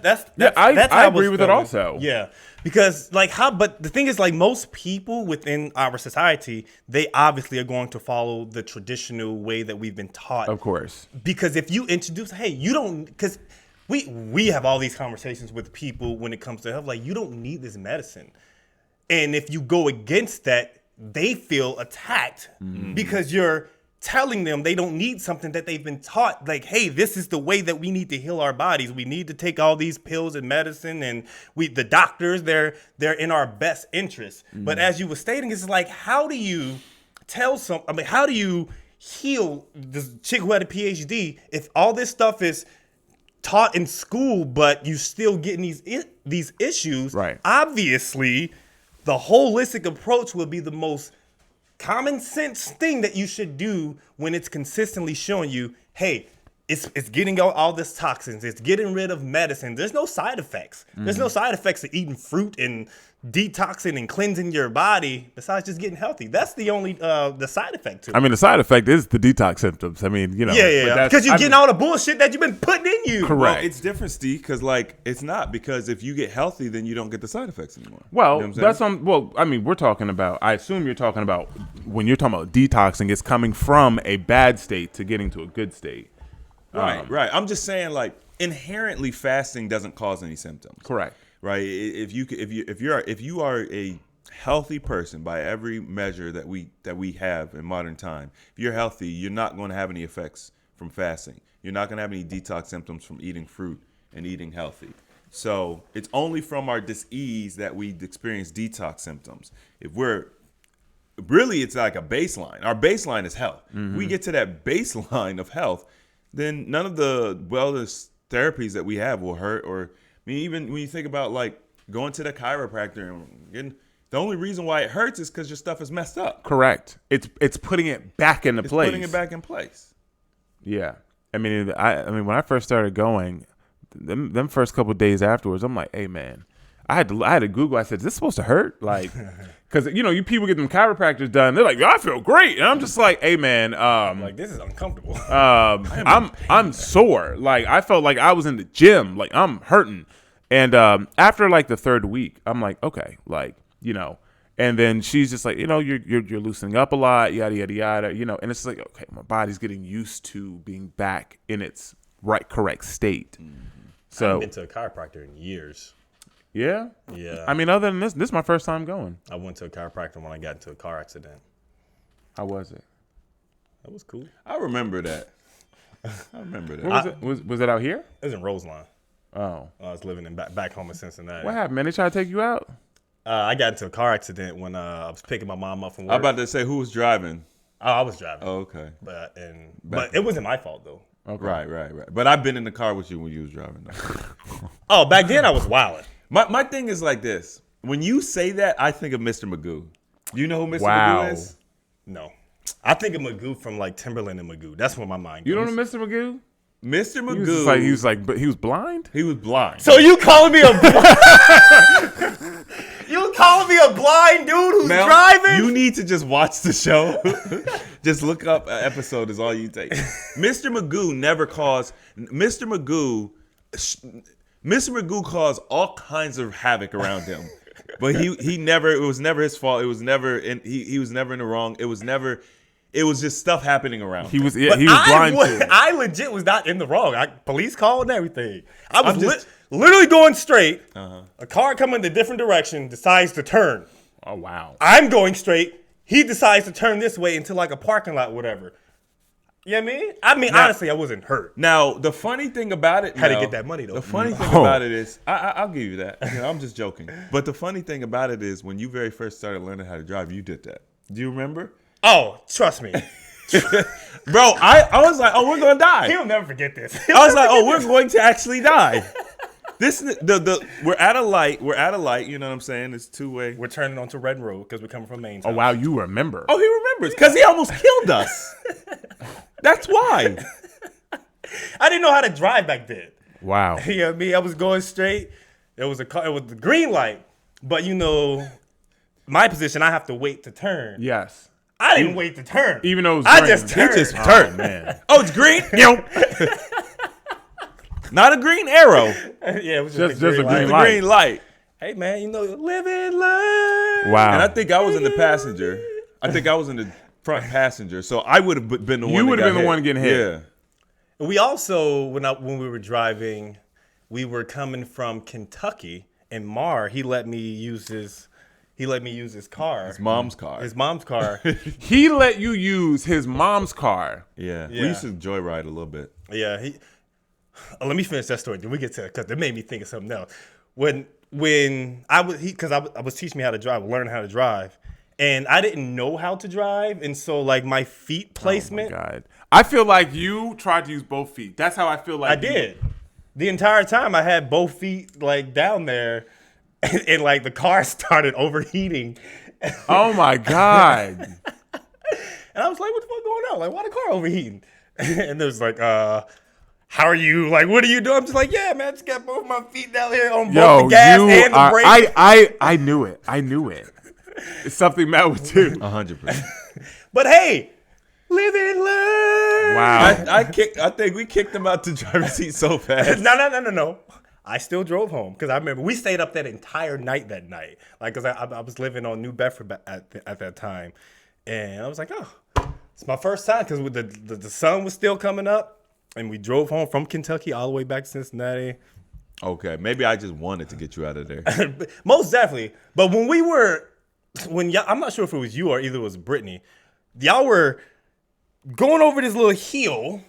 I agree with it also. Yeah, because but the thing is, like, most people within our society, they obviously are going to follow the traditional way that we've been taught. Of course. Because if you introduce, hey, you don't, because we have all these conversations with people when it comes to health, like, you don't need this medicine, and if you go against that, they feel attacked because you're telling them they don't need something that they've been taught, like, hey, this is the way that we need to heal our bodies. We need to take all these pills and medicine, and the doctors, they're in our best interest. But as you were stating, it's like, how do you how do you heal this chick who had a PhD if all this stuff is taught in school, but you still getting these issues? Right. Obviously, the holistic approach will be the most common sense thing that you should do when it's consistently showing you, hey, it's getting out all this toxins. It's getting rid of medicine. There's no side effects. There's no side effects to eating fruit and detoxing and cleansing your body besides just getting healthy. That's the only the side effect to it. I mean, the side effect is the detox symptoms. I mean, you know. Yeah. Because you're getting all the bullshit that you've been putting in you. Correct. Well, it's different, Steve, because like it's not, because if you get healthy, then you don't get the side effects anymore. Well, You know what I'm saying? well, I mean, we're talking about, I assume you're talking about when you're talking about detoxing, it's coming from a bad state to getting to a good state. Right. I'm just saying, like, inherently fasting doesn't cause any symptoms. Correct. Right. If you are a healthy person by every measure that we have in modern time, if you're healthy, you're not going to have any effects from fasting. You're not going to have any detox symptoms from eating fruit and eating healthy. So it's only from our dis-ease that we experience detox symptoms. If we're really, it's like a baseline. Our baseline is health. If we get to that baseline of health, then none of the wellness therapies that we have will hurt. Or, I mean, even when you think about like going to the chiropractor and getting, the only reason why it hurts is because your stuff is messed up. Correct. It's putting it back into place. Putting it back in place. Yeah. I mean, when I first started going, them first couple of days afterwards, I'm like, hey man, I had to Google. I said, is this supposed to hurt? Like, because you people get them chiropractors done, they're like, I feel great, and I'm just like, hey man, Like, this is uncomfortable. I'm sore. Like, I felt like I was in the gym. Like, I'm hurting. And after like the third week, I'm like, okay, like, and then she's just like, you're loosening up a lot, yada yada yada, and it's like, okay, my body's getting used to being back in its correct state. I haven't been to a chiropractor in years. Yeah. Yeah. I mean, other than this is my first time going. I went to a chiropractor when I got into a car accident. How was it? That was cool. I remember that. What was it? Was it out here? It was in Roseline. Oh. I was living in back home in Cincinnati. What happened, man? They tried to take you out? I got into a car accident when I was picking my mom up from work. I'm about to say, who was driving? Oh, I was driving. Oh, okay. But it wasn't my fault though. Okay. Right. But I've been in the car with you when you was driving. Oh, back then I was wilding. My thing is like this. When you say that, I think of Mr. Magoo. Do you know who Mr. Wow. Magoo is? No. I think of Magoo from like Timberland and Magoo. That's where my mind goes. You don't know Mr. Magoo? Mr. Magoo. But he was blind? He was blind. So you calling me a you calling me a blind dude who's Mel, driving? You need to just watch the show. Just look up an episode is all you take. Mr. Magoo never caused Mr. Magoo caused all kinds of havoc around him. But he never, it was never his fault. It was never he was never in the wrong. It was just stuff happening around him. He was blind too. I legit was not in the wrong. Police called and everything. I was literally going straight. A car coming in a different direction decides to turn. Oh, wow. I'm going straight. He decides to turn this way into like a parking lot, whatever. You know what I mean? Now, honestly, I wasn't hurt. Now, the funny thing about it, Had to get that money, though. The funny thing about it is, I'll give you that. I'm just joking. But the funny thing about it is, when you very first started learning how to drive, you did that. Do you remember? Oh, trust me. Bro, I was like, oh, we're gonna die. He'll never forget this. I was like, oh, we're going to actually die. We're at a light. You know what I'm saying? It's two-way. We're turning onto Red Road because we're coming from Maine. Oh, wow, you remember. Oh, he remembers because he almost killed us. That's why. I didn't know how to drive back then. Wow. You know what I mean? I was going straight. It was a car. It was the green light. But my position, I have to wait to turn. Yes. I didn't wait to turn. Even though it was I green. just turned. He just turned. Oh, man. Oh, it's green? Not a green arrow. Yeah, it was Just just a a green green The light. green light. Hey, man, living life. Wow. And I think I was in the passenger. I think I was in the front passenger. So I would have been the one. You would have been the hit. one getting hit. Yeah. We also, when we were driving, we were coming from Kentucky, and he let me use his car. His mom's car. His mom's car. He let you use his mom's car. Yeah. We Yeah. used to joyride a little bit. Yeah. Let me finish that story. Then we get to it because it made me think of something else. When I was teaching me how to drive, learning how to drive, and I didn't know how to drive, and so like my feet placement. Oh, my God. I feel like you tried to use both feet. That's how I feel like I did. The entire time I had both feet like down there, and like the car started overheating. Oh, my God. And I was like, what the fuck going on? Like, why the car overheating? And there's like, how are you? Like, what are you doing? I'm just like, yeah, man, I just got both my feet down here on both the gas and the brake. I knew it. I knew it. It's something Matt would do. 100%. But hey, live and learn. Wow. I think we kicked him out the driver's seat so fast. No. I still drove home because I remember we stayed up that entire night that night. Like, because I was living on New Bedford at that time. And I was like, oh, it's my first time because the sun was still coming up. And we drove home from Kentucky all the way back to Cincinnati. Okay, maybe I just wanted to get you out of there. Most definitely. But when y'all, I'm not sure if it was you or either it was Brittany, y'all were going over this little hill,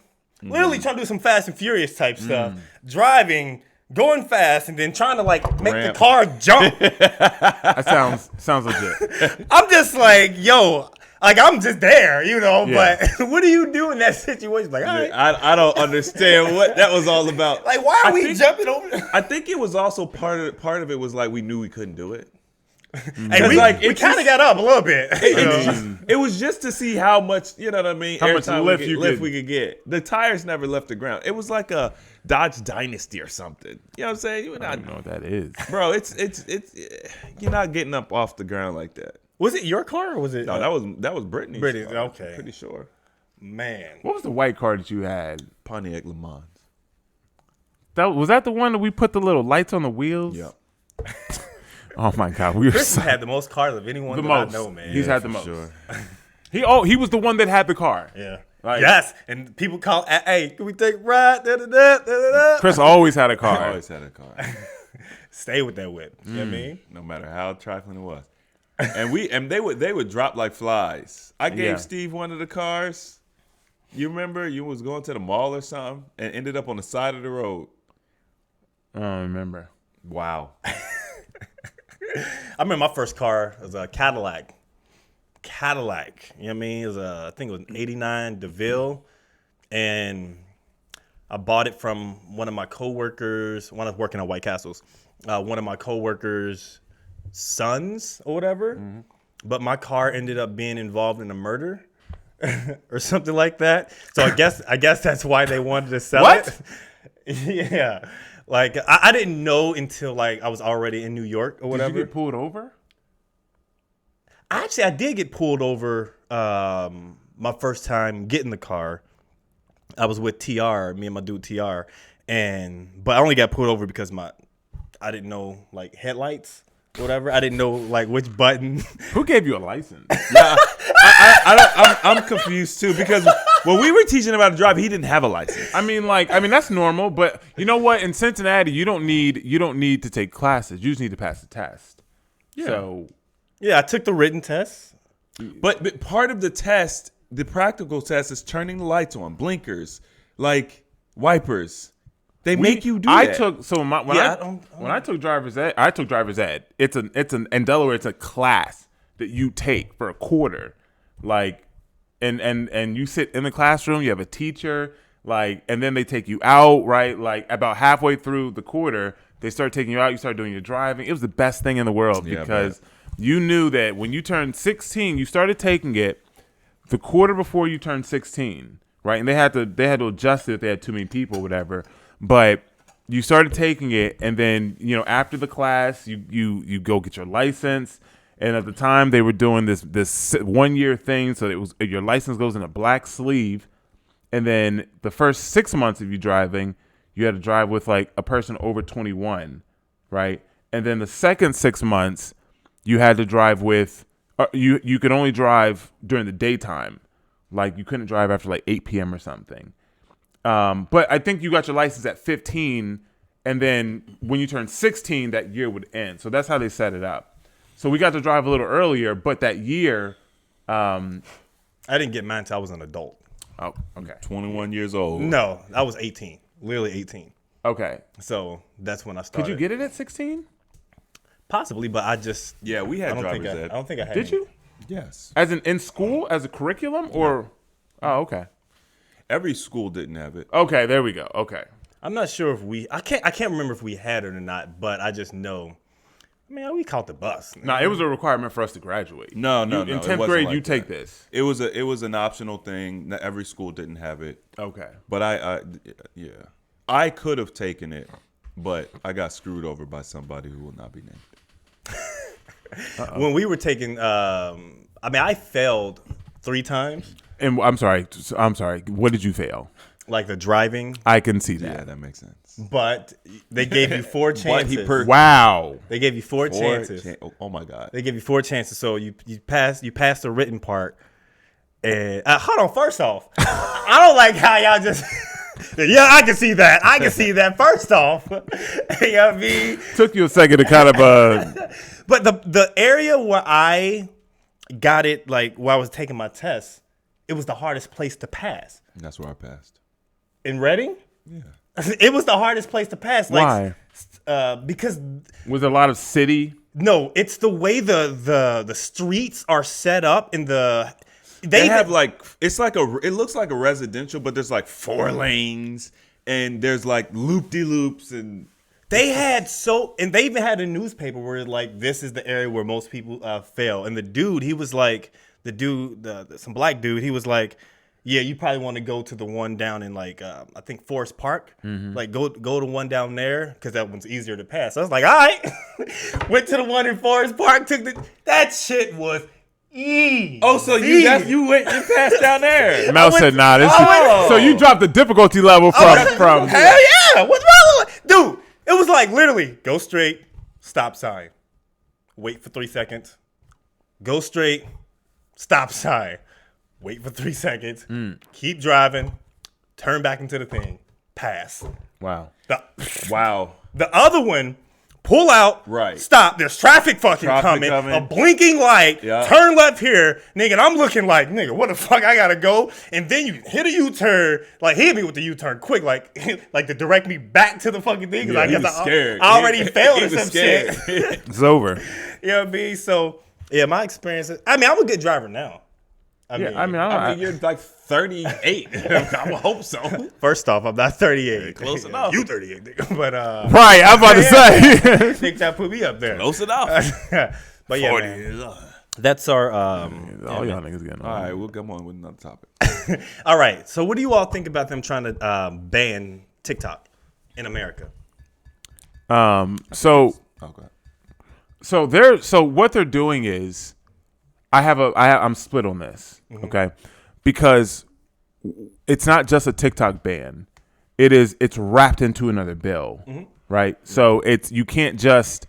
literally trying to do some Fast and Furious type stuff, driving, going fast, and then trying to like make the car jump. That sounds legit. I'm just like, yo, like I'm just there, you know. Yeah. But what do you do in that situation? Like, all right, I don't understand what that was all about. like why are we jumping over? I think it was also part of it was like we knew we couldn't do it. Hey, we like, kind it of just- got up a little bit. It was just to see how much, you know what I mean? How every much time lift we could get. The tires never left the ground. It was like a Dodge Dynasty or something. You know what I'm saying? You I don't know what that is. bro, it's you're not getting up off the ground like that. Was it your car or was it? No, that was Brittany's. Brittany, car, okay. Pretty sure. Man. What was the white car that you had? Pontiac Le Mans. Was that the one that we put the little lights on the wheels? Yep. Oh my God, we were Chris so, had the most cars of anyone the that most. I know, man. He's had the for most. Sure. He was the one that had the car. Yeah. Like- Yes. And people call, hey, can we take a ride? Da, da, da, da, da, da. Chris always had a I car. always had a car. Stay with that whip. You know what I mean? No matter how trifling it was. And they would drop like flies. I gave Yeah. Steve one of the cars. You remember you was going to the mall or something and ended up on the side of the road. I don't remember. Wow. I remember my first car was a Cadillac. You know what I mean? It was I think it was an 89 DeVille. And I bought it from one of my coworkers when I was working at White Castles. One of my coworkers' sons or whatever. Mm-hmm. But my car ended up being involved in a murder or something like that. So I guess that's why they wanted to sell What? it. Yeah. Like I didn't know until like I was already in New York or whatever. Did you get pulled over? Actually, I did get pulled over my first time getting the car. I was with TR, me and my dude TR, but I only got pulled over because I didn't know like headlights, whatever. I didn't know like which button. Who gave you a license? Yeah, I'm confused too because when we were teaching him how to drive, he didn't have a license. I mean, that's normal. But you know what? In Cincinnati, you don't need to take classes. You just need to pass the test. Yeah. So Yeah, I took the written test. But part of the test, the practical test, is turning the lights on, blinkers, like wipers. They make you do that. When I took driver's ed, I took driver's ed. It's in Delaware, it's a class that you take for a quarter, like, and you sit in the classroom. You have a teacher, like, and then they take you out, right? Like about halfway through the quarter, they start taking you out. You start doing your driving. It was the best thing in the world because you knew that when you turned 16, you started taking it the quarter before you turned 16, right? And they had to adjust it if they had too many people, whatever. But you started taking it, and then after the class, you go get your license. And at the time, they were doing this 1 year thing, so it was your license goes in a black sleeve, and then the first 6 months of you driving, you had to drive with like a person over 21, right? And then the second 6 months, you had to drive with you could only drive during the daytime, like you couldn't drive after like 8 p.m. or something. But I think you got your license at 15, and then when you turn 16, that year would end. So that's how they set it up. So we got to drive a little earlier, but that year, I didn't get mine until I was an adult. oh, okay, 21 years old. No, I was 18, literally 18. okay. So that's when I started. Could you get it at 16? Possibly, but I just Yeah, we had I driver's ed. don't think I had. Did any. you? Yes. As in school, as a curriculum, or? Oh, okay. Every school didn't have it. Okay, there we go. Okay. I'm not sure if I can't remember if we had it or not, but I just know Man, we caught the bus. No, it was a requirement for us to graduate. No. In it 10th wasn't grade, like you take that. this. It was an optional thing. Not every school didn't have it. Okay. But I could have taken it, but I got screwed over by somebody who will not be named. When we were taking, I failed 3 times. And I'm sorry. What did you fail? Like the driving, I can see that. Yeah, that makes sense. but they gave you 4 chances. Wow. They gave you 4 chances. Oh my God. They give you 4 chances. So you passed the written part. And hold on, first off, I don't like how y'all just yeah, I can see that. I can see that first off. You know what I mean? Took you a second to kind of But the area where I got it, like where I was taking my test, it was the hardest place to pass. That's where I passed. In Reading? Yeah. It was the hardest place to pass. Why? Because with a lot of city. no, it's the way the streets are set up in the. They have like it looks like a residential, but there's like 4 lanes and there's like loop-de-loops and they had and they even had a newspaper where like this is the area where most people fail. And the dude, he was like some black dude, he was like, yeah, you probably want to go to the one down in like I think Forest Park. Mm-hmm. Like go to one down there because that one's easier to pass. I was like, all right, went to the one in Forest Park. That shit was. Oh, so you passed down there. Mel said, "Nah, this." So you dropped the difficulty level from. Hell yeah! What's wrong with dude? It was like literally go straight, stop sign, wait for 3 seconds, go straight, stop sign, wait for 3 seconds, keep driving, turn back into the thing, pass. Wow. Wow. The other one. Pull out, right? Stop. There's traffic coming. A blinking light. Yeah. Turn left here, nigga. And I'm looking like, nigga, what the fuck? I gotta go. And then you hit a U-turn, like hit me with the U-turn quick, like to direct me back to the fucking thing. Yeah, I guess scared. I already failed at some scared. shit. It's over. You know what I mean? So yeah, my experience. I'm a good driver now. I mean, you're like 38. I would hope so. First off, I'm not 38. Close enough. You 38, nigga. But right, I'm about to say. think that put me up there. Close enough. But yeah, man. That's our. All y'all niggas getting all right, we'll come on with another topic. All right. So, what do you all think about them trying to ban TikTok in America? Okay. So what they're doing is, I'm split on this, okay, because it's not just a TikTok ban; it's wrapped into another bill, right? So you can't just.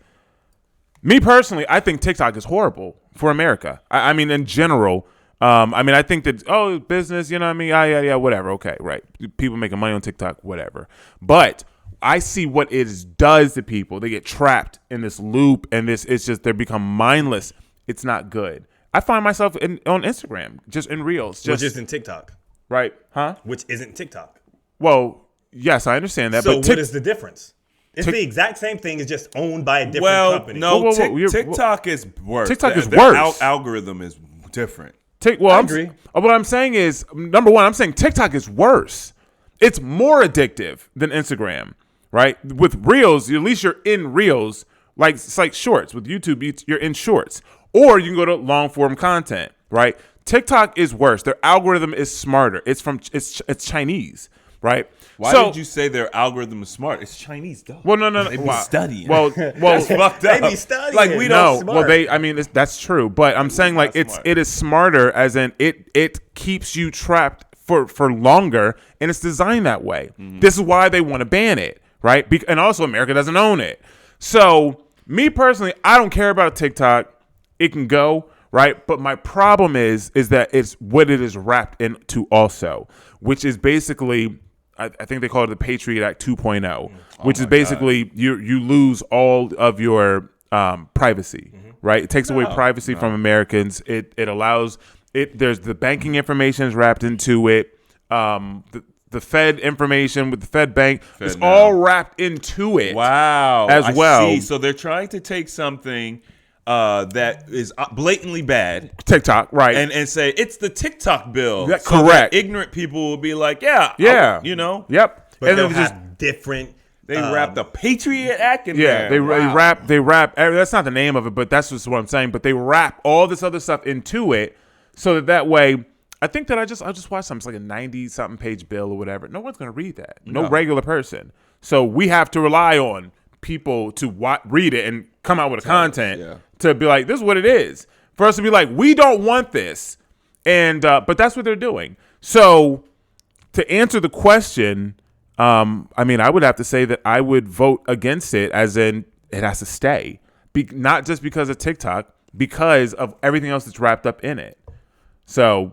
Me personally, I think TikTok is horrible for America. I mean, in general. I think that business, you know what I mean? Yeah, whatever. Okay, right. People making money on TikTok, whatever. But I see what it does to people. They get trapped in this loop, and it's just they become mindless. It's not good. I find myself on Instagram, just in Reels. Which isn't TikTok. Right. Huh? Which isn't TikTok. Well, yes, I understand that. So but what is the difference? It's the exact same thing. It's just owned by a different company. No, TikTok is worse. TikTok is worse. Algorithm is different. I agree. What I'm saying is, number one, I'm saying TikTok is worse. It's more addictive than Instagram, right? With Reels, at least you're in Reels. Like it's like Shorts. With YouTube, you're in Shorts. Or you can go to long form content, right? TikTok is worse. Their algorithm is smarter. It's Chinese, right? Why did you say their algorithm is smart? It's Chinese, though. Well, no. They be studying. Well, that's fucked up. They be studying. Like we don't. No, well, that's true. But I'm saying like it is smarter, as in it keeps you trapped for longer, and it's designed that way. Mm-hmm. This is why they want to ban it, right? And also America doesn't own it. So me personally, I don't care about TikTok. It can go, right? But my problem is that it's what it is wrapped into also, which is basically, I think they call it the Patriot Act 2.0, which is basically you lose all of your privacy, right? It takes away privacy from Americans. It allows it. There's the banking information is wrapped into it. The Fed information with the Fed bank is all wrapped into it. Wow. As well. See. So they're trying to take something that is blatantly bad, TikTok, right, and say it's the TikTok bill. Correct. That ignorant people will be like, yeah, yep. you know, yep. But they'll have different They wrapped the Patriot Act in Yeah, there. they rap. That's not the name of it, but that's just what I'm saying. But they wrap all this other stuff into it, so that way, I think that I just watched something. It's like a 90-something page bill or whatever. No one's gonna read that. No regular person. So we have to rely on people to read it and come out with the content to be like, this is what it is. For us to be like, we don't want this, and but that's what they're doing. So to answer the question. I mean, I would have to say that I would vote against it, as in it has to stay. Not just because of TikTok, because of everything else that's wrapped up in it. So,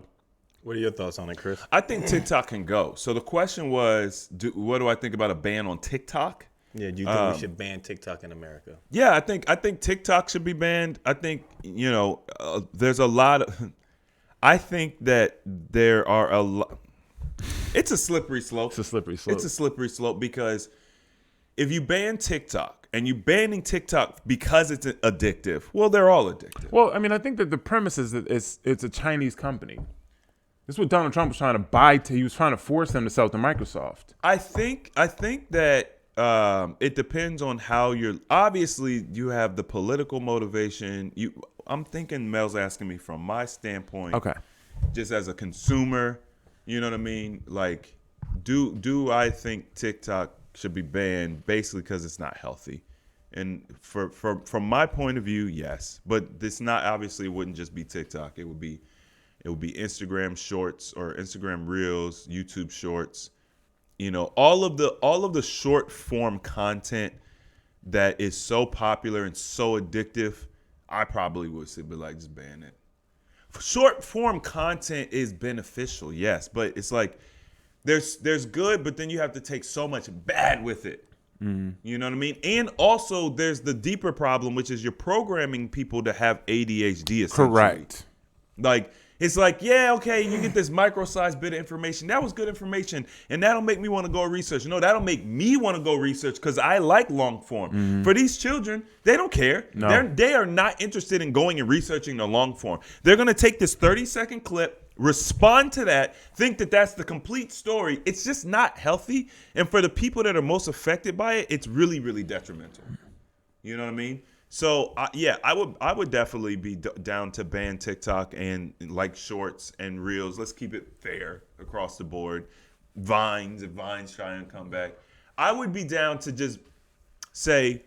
What are your thoughts on it, Chris? I think TikTok can go. So the question was, what do I think about a ban on TikTok? Yeah, do you think we should ban TikTok in America? Yeah, I think TikTok should be banned. I think there's a lot of. I think that there are a lot. It's a slippery slope. it's a slippery slope. It's a slippery slope because if you ban TikTok and you banning TikTok because it's addictive, well, they're all addictive. Well, I mean, I think that the premise is that it's a Chinese company. This is what Donald Trump was trying to buy. He was trying to force them to sell to Microsoft. I think that it depends on how you're. Obviously, you have the political motivation. I'm thinking Mel's asking me from my standpoint. Okay. Just as a consumer. You know what I mean? Like, do I think TikTok should be banned basically because it's not healthy? And from my point of view, yes. But this not obviously wouldn't just be TikTok. It would be Instagram Shorts or Instagram Reels, YouTube Shorts. You know, all of the short form content that is so popular and so addictive. I probably would say, be like, just ban it. Short form content is beneficial, yes, but it's like there's good, but then you have to take so much bad with it. You know what I mean? And also there's the deeper problem, which is you're programming people to have ADHD essentially. Correct. Like, it's like, yeah, okay, you get this micro-sized bit of information. That was good information, and that'll make me want to go research. No, that'll make me want to go research because I like long form. For these children, they don't care. No. They are not interested in going and researching the long form. They're going to take this 30-second clip, respond to that, think that that's the complete story. It's just not healthy, and for the people that are most affected by it, it's really, really detrimental. You know what I mean? So I would definitely be down to ban TikTok and like Shorts and Reels. Let's keep it fair across the board. Vines, if Vines try and come back, I would be down to just say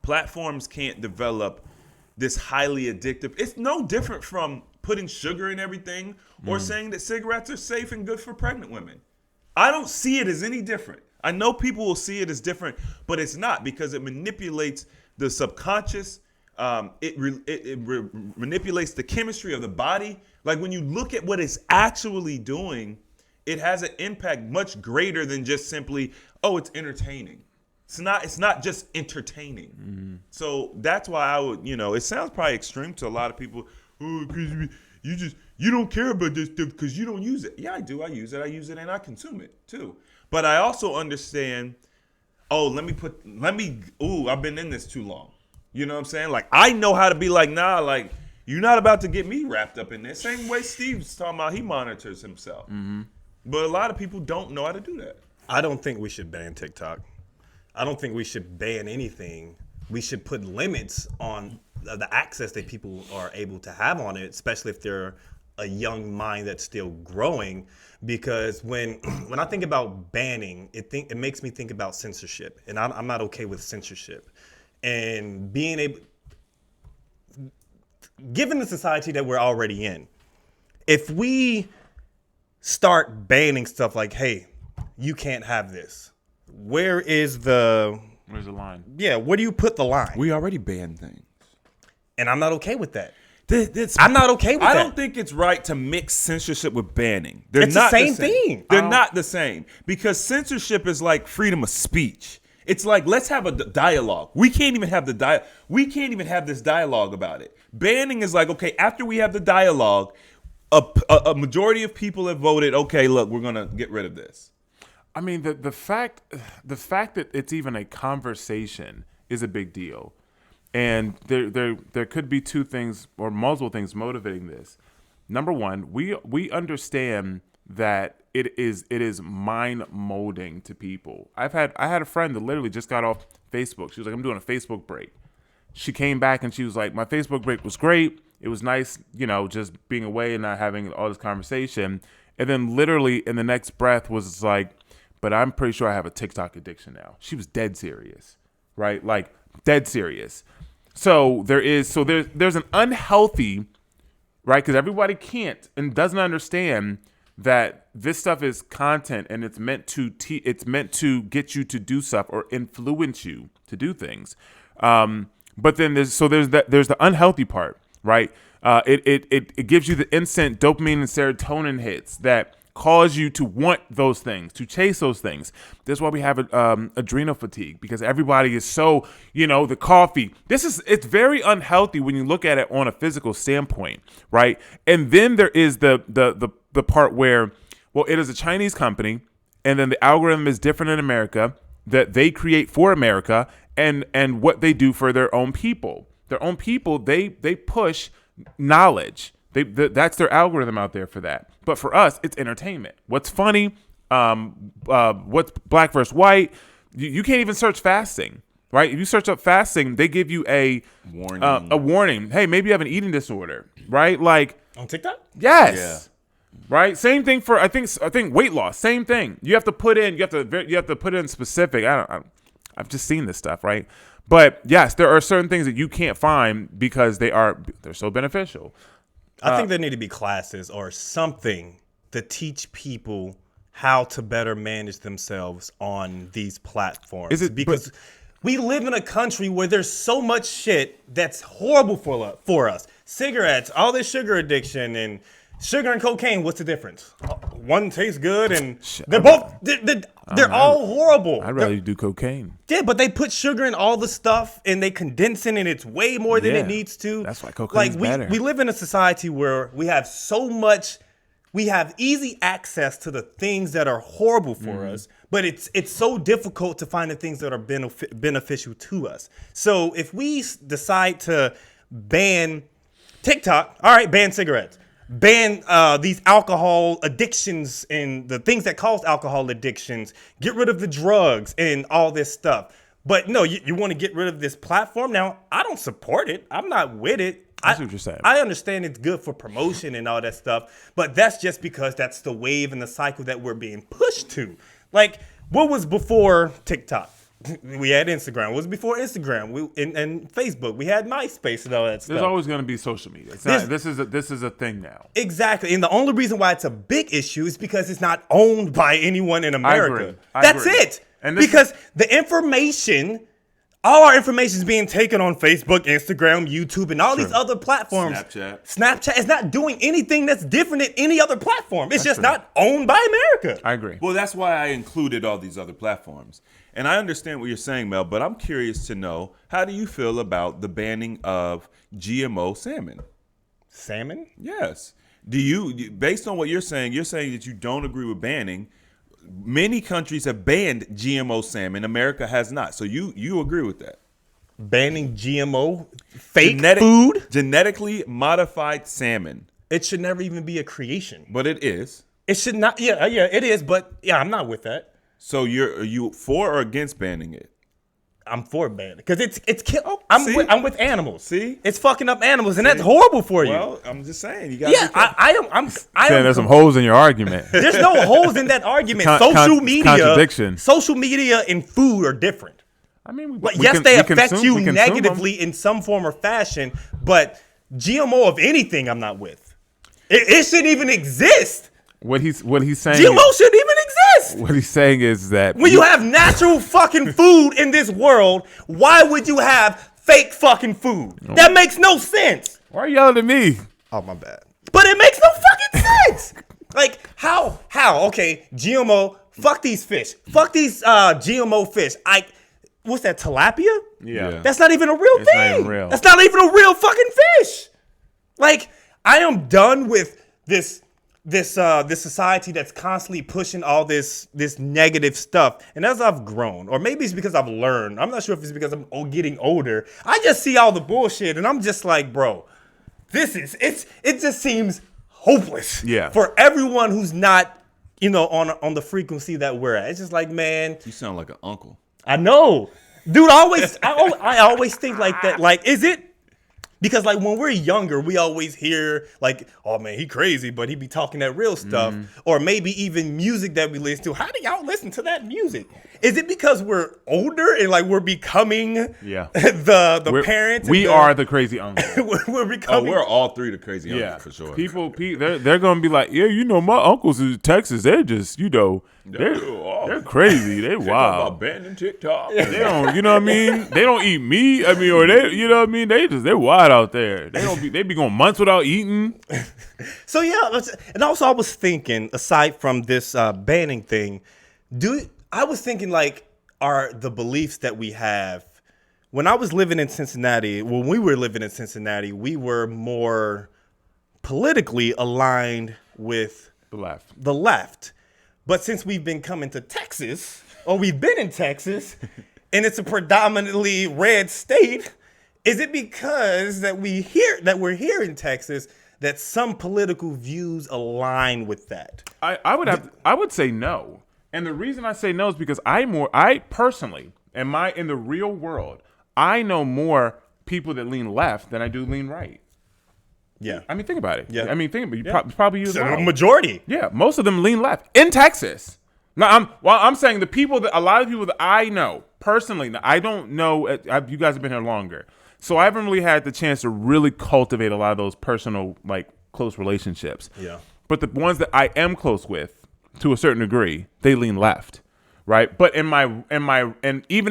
platforms can't develop this highly addictive. It's no different from putting sugar in everything or saying that cigarettes are safe and good for pregnant women. I don't see it as any different. I know people will see it as different, but it's not, because it manipulates the subconscious. It manipulates the chemistry of the body. Like, when you look at what it's actually doing, it has an impact much greater than just simply, oh, it's entertaining. It's not just entertaining. So that's why I would, it sounds probably extreme to a lot of people. Oh, you don't care about this stuff because you don't use it. Yeah, I do. I use it and I consume it too. But I also understand, I've been in this too long. You know what I'm saying? Like, I know how to be like, nah, like, you're not about to get me wrapped up in this. Same way Steve's talking about, he monitors himself. But a lot of people don't know how to do that. I don't think we should ban TikTok. I don't think we should ban anything. We should put limits on the access that people are able to have on it, especially if they're a young mind that's still growing. Because when I think about banning, it makes me think about censorship, and I'm not okay with censorship. And being able, given the society that we're already in, if we start banning stuff like, hey, you can't have this, where's the line? Yeah, where do you put the line? We already banned things. And I'm not okay with that. I'm not okay with that. I don't think it's right to mix censorship with banning. It's the same thing. They're not the same, because censorship is like freedom of speech. It's like, let's have a dialogue. We can't even have this dialogue about it. Banning is like, okay, after we have the dialogue, a majority of people have voted, okay, look, we're gonna get rid of this. I mean, the fact that it's even a conversation is a big deal. And there could be two things or multiple things motivating this. Number one, we understand that it is mind molding to people. I had a friend that literally just got off Facebook. She was like, I'm doing a Facebook break. She came back and she was like, my Facebook break was great. It was nice, just being away and not having all this conversation. And then literally in the next breath was like, but I'm pretty sure I have a TikTok addiction now. She was dead serious, right? Like dead serious. So there's an unhealthy, right? Because everybody can't and doesn't understand that this stuff is content and it's meant to get you to do stuff or influence you to do things. But then there's the unhealthy part, right? It gives you the instant dopamine and serotonin hits that cause you to want those things, to chase those things. That's why we have adrenal fatigue, because everybody is so, the coffee. It's very unhealthy when you look at it on a physical standpoint, right? And then there is the part where, well, it is a Chinese company, and then the algorithm is different in America that they create for America, and what they do for their own people. Their own people, they push knowledge. That's their algorithm out there for that. But for us, it's entertainment. What's funny? What's black versus white? You can't even search fasting, right? If you search up fasting, they give you a warning. Hey, maybe you have an eating disorder, right? Like On TikTok? yes. Yeah. Right. Same thing for I think weight loss. Same thing. You have to put in specific. I've just seen this stuff, right? But yes, there are certain things that you can't find because they're so beneficial. I think there need to be classes or something to teach people how to better manage themselves on these platforms. Because we live in a country where there's so much shit that's horrible for us. Cigarettes, all this sugar addiction, and sugar and cocaine. What's the difference? One tastes good, and they're all horrible. I'd rather do cocaine. Yeah, but they put sugar in all the stuff and they condense it, and it's way more than it needs to. That's why cocaine's better. We live in a society where we have we have easy access to the things that are horrible for us, but it's so difficult to find the things that are beneficial to us. So if we decide to ban TikTok, all right, ban cigarettes. Ban these alcohol addictions and the things that cause alcohol addictions. Get rid of the drugs and all this stuff. But no, you want to get rid of this platform? Now, I don't support it. I'm not with it. That's what you're saying. I understand it's good for promotion and all that stuff, but that's just because that's the wave and the cycle that we're being pushed to. Like, what was before TikTok? We had Instagram. What was before Instagram? And Facebook. We had MySpace and all that stuff. There's always going to be social media. This is a thing now. Exactly. And the only reason why it's a big issue is because it's not owned by anyone in America. I That's agree. it. And because the information, all our information is being taken on Facebook, Instagram, YouTube, and all these other platforms. Snapchat is not doing anything that's different than any other platform. It's just not owned by America. I agree. Well, that's why I included all these other platforms. And I understand what you're saying, Mel, but I'm curious to know, how do you feel about the banning of GMO salmon? Salmon? Yes. Based on what you're saying that you don't agree with banning. Many countries have banned GMO salmon. America has not. So you agree with that? Banning GMO food? Genetically modified salmon. It should never even be a creation. But it is. It should not. Yeah, it is. But yeah, I'm not with that. So are you for or against banning it? I'm for banning because it's kill. I'm with animals. See, it's fucking up animals, and that's horrible for you. Well, I'm just saying you got. Yeah, I'm saying there's some holes in your argument. There's no holes in that argument. Social media, contradiction. Social media and food are different. I mean, they affect you negatively in some form or fashion. But GMO of anything, I'm not with. It shouldn't even exist. What he's saying. GMO shouldn't even exist. What he's saying is that when you have natural fucking food in this world, why would you have fake fucking food? That makes no sense. Why are you yelling at me? Oh, my bad. But it makes no fucking sense. Like, how? Okay, GMO, fuck these fish. Fuck these GMO fish. What's that, tilapia? Yeah. That's not even a real thing. Not even real. That's not even a real fucking fish. Like, I am done with this society that's constantly pushing all this negative stuff. And as I've grown, or maybe it's because I've learned, I'm not sure if it's because I'm getting older, I just see all the bullshit and I'm just like, bro, it just seems hopeless. Yeah. For everyone who's not, on the frequency that we're at. It's just like, man, You sound like an uncle. I know, dude. I always think like that. Like, is it? Because like when we're younger, we always hear like, oh man, he crazy, but he be talking that real stuff. Or maybe even music that we listen to. How do y'all listen to that music? Is it because we're older and like we're becoming the parents? We are the crazy uncle. we're becoming. We're all three the crazy Yeah, uncle for sure. People, they're gonna be like, yeah, my uncles in Texas, they're just, they're crazy, they wild. About banning TikTok. They don't, you know what I mean? They don't eat meat. I mean, or they, you know what I mean? They're wild out there. They be going months without eating. So yeah, and also I was thinking, aside from this banning thing, I was thinking like, are the beliefs that we have. When I was living in Cincinnati, when we were living in Cincinnati, we were more politically aligned with the left. But since we've been coming to Texas, or we've been in Texas, and it's a predominantly red state, is it because that we're here in Texas that some political views align with that? I would say no. And the reason I say no is because I personally, in the real world, I know more people that lean left than I do lean right. Yeah. I mean, think about it. Yeah. I mean, think about it. Probably you as So well. a majority. Yeah, most of them lean left in Texas. Now, I'm saying a lot of people that I know personally. Now, I don't know. You guys have been here longer, so I haven't really had the chance to really cultivate a lot of those personal, like, close relationships. Yeah. But the ones that I am close with, to a certain degree, they lean left, right? But even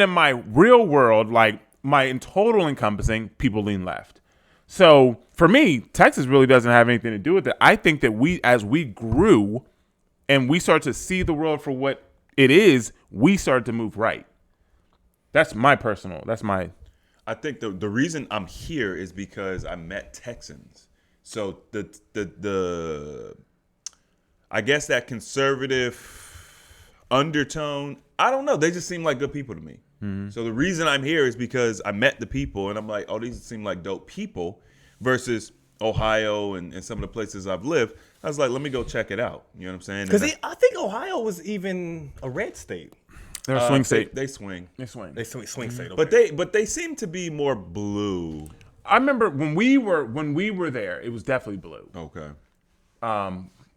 in my real world, like my total encompassing, people lean left. So for me, Texas really doesn't have anything to do with it. I think that as we grew and we start to see the world for what it is, we start to move right. That's my. I think the reason I'm here is because I met Texans. So the I guess that conservative undertone, I don't know. They just seem like good people to me. Mm-hmm. So the reason I'm here is because I met the people and I'm like, oh, these seem like dope people versus Ohio and some of the places I've lived. I was like, let me go check it out. You know what I'm saying? Because I think Ohio was even a red state. They're a swing state. They swing. They swing state. Okay. But they seem to be more blue. I remember when we were there, it was definitely blue. Okay.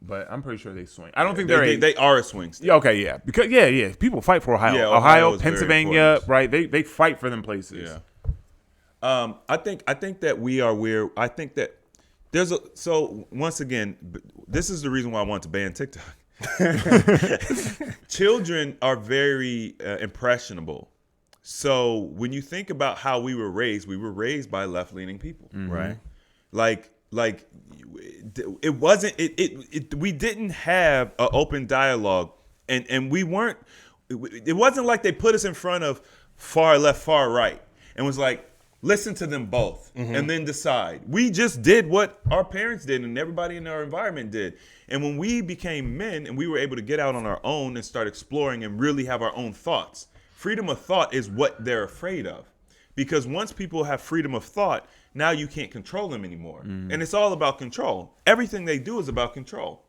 But I'm pretty sure they swing. I don't think they are a swing state. Yeah, okay, yeah. Because yeah. People fight for Ohio. Yeah, Ohio, Pennsylvania, right? They fight for them places. Yeah. I think that we are where I think that so once again, this is the reason why I want to ban TikTok. Children are very impressionable. So when you think about how we were raised by left-leaning people, right? Like it wasn't we didn't have an open dialogue, and we weren't. It wasn't like they put us in front of far left, far right, and was like, listen to them both and then decide. We just did what our parents did and everybody in our environment did. And when we became men and we were able to get out on our own and start exploring and really have our own thoughts, freedom of thought is what they're afraid of. Because once people have freedom of thought, now you can't control them anymore. And it's all about control. Everything they do is about control.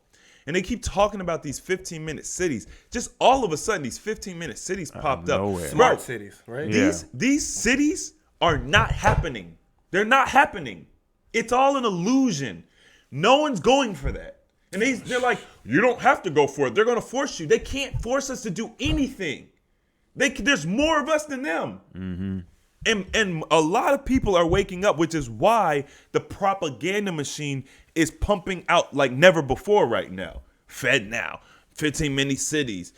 And they keep talking about these 15-minute cities. Just all of a sudden, these 15-minute cities popped up. Smart cities, right? These cities are not happening. They're not happening. It's all an illusion. No one's going for that. And they're like, you don't have to go for it. They're going to force you. They can't force us to do anything. There's more of us than them. And a lot of people are waking up, which is why the propaganda machine is pumping out like never before right now. Fed now, 15-minute cities,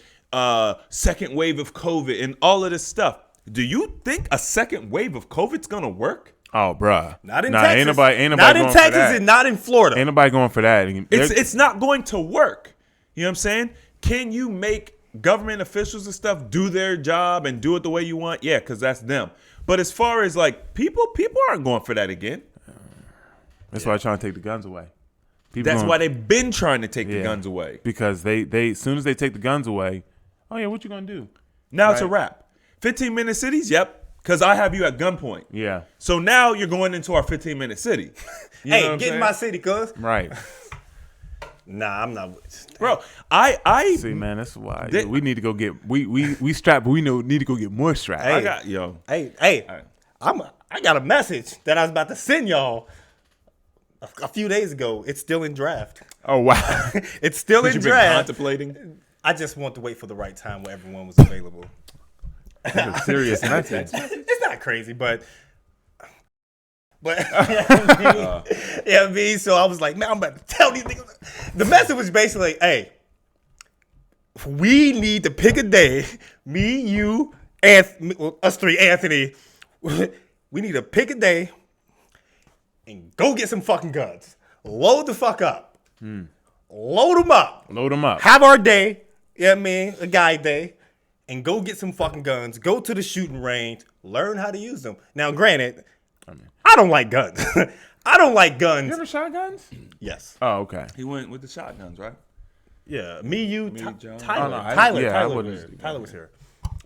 second wave of COVID, and all of this stuff. Do you think a second wave of COVID's going to work? Oh, bruh. Not in Texas. Ain't nobody not in going Texas for that. and not in Florida. Ain't nobody going for that. It's not going to work. You know what I'm saying? Can you make government officials and stuff do their job and do it the way you want? Yeah, because that's them. But as far as like people aren't going for that again. That's why they're trying to take the guns away. That's why they've been trying to take the guns away. Because they as soon as they take the guns away, oh yeah, what you gonna do? Now it's a wrap. 15-minute cities, yep. Because I have you at gunpoint. Yeah. So now you're going into our 15-minute city. Hey, get in my city, cuz. Right. Nah, I'm not. Bro, I See, man, that's why They- we need to go get we strap, but we need to go get more straps. I got yo. Hey, I got a message that I was about to send y'all a few days ago. It's still in draft. Oh wow, It's still What in you been draft. contemplating? I just want to wait for the right time where everyone was available. that's a serious message. It's not crazy, but yeah, I mean, so I was like, man, I'm about to tell these niggas. The message was basically, hey, we need to pick a day. Me, you, Anthony, us three, Anthony. We need to pick a day and go get some fucking guns. Load the fuck up. Load them up. Load them up. Have our day. You know what I mean? A guy day. And go get some fucking guns. Go to the shooting range. Learn how to use them. Now, granted, I don't like guns. I don't like guns. You ever shotguns? Yes. Oh, okay. He went with the shotguns, right? Yeah. Me, you, John. Tyler. Oh, no, I- Tyler. yeah, I Tyler wouldn't was here. do that. Tyler was here.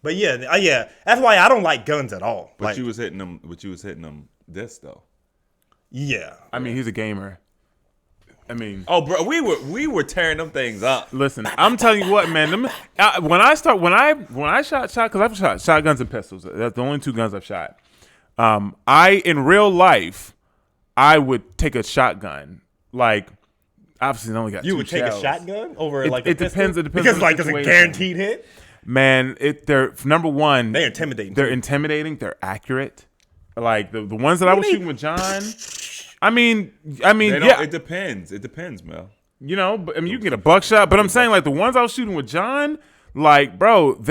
But yeah. That's why I don't like guns at all. But Like, you was hitting them this though. yeah. I mean, he's a gamer. I mean, Oh, bro, we were tearing them things up. listen, I'm telling you what, man. When I shot, because I've shot shotguns and pistols. That's the only two guns I've shot. In real life, I would take a shotgun. Like, obviously, I only got You two would take shells. a shotgun over It- like it a depends- pistol? it depends Because on the like it's a situation. guaranteed hit. Man, they're number one. They're intimidating. They're too. intimidating. They're accurate. Like the ones that I was shooting with John. I mean, yeah. It depends, Mel. You know, but I mean, you can get a buckshot, but I'm saying like the ones I was shooting with John, like, bro,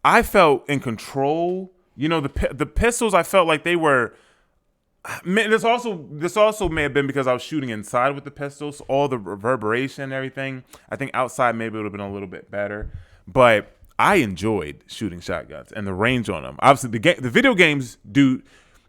I felt in control. You know, the pistols, I felt like they were. Man, this also may have been because I was shooting inside with the pistols, all the reverberation and everything. I think outside maybe it would have been a little bit better, but I enjoyed shooting shotguns and the range on them. Obviously, the video games do.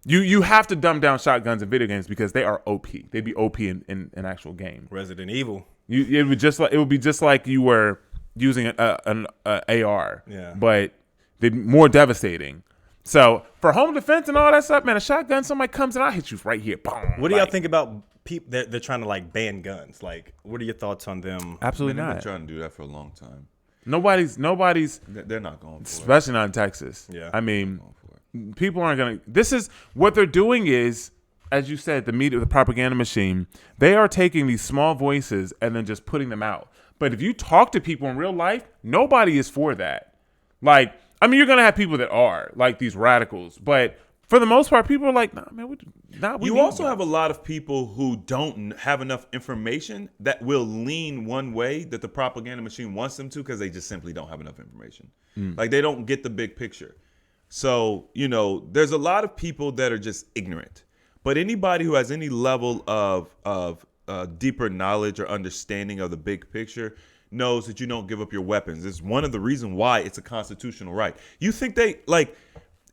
You have to dumb down shotguns in video games because they are OP. They'd be OP in an actual game. Resident Evil. It would be just like you were using an AR. Yeah. But they're more devastating. So for home defense and all that stuff, man, a shotgun, somebody comes and I'll hit you right here. Boom. What do y'all think about people? They're trying to like ban guns. Like, what are your thoughts on them? Absolutely They've been not. trying to do that for a long time. Nobody's, They're not going for it. especially not in Texas. Yeah. I mean, people aren't going to. This is what they're doing is, as you said, the media, the propaganda machine, they are taking these small voices and then just putting them out. But if you talk to people in real life, nobody is for that. Like, I mean, you're going to have people that are like these radicals, but for the most part, people are like, nah, man, You also have a lot of people who don't have enough information that will lean one way that the propaganda machine wants them to because they just simply don't have enough information. Like they don't get the big picture. So, you know, there's a lot of people that are just ignorant. But anybody who has any level of deeper knowledge or understanding of the big picture knows that you don't give up your weapons. It's one of the reasons why it's a constitutional right. You think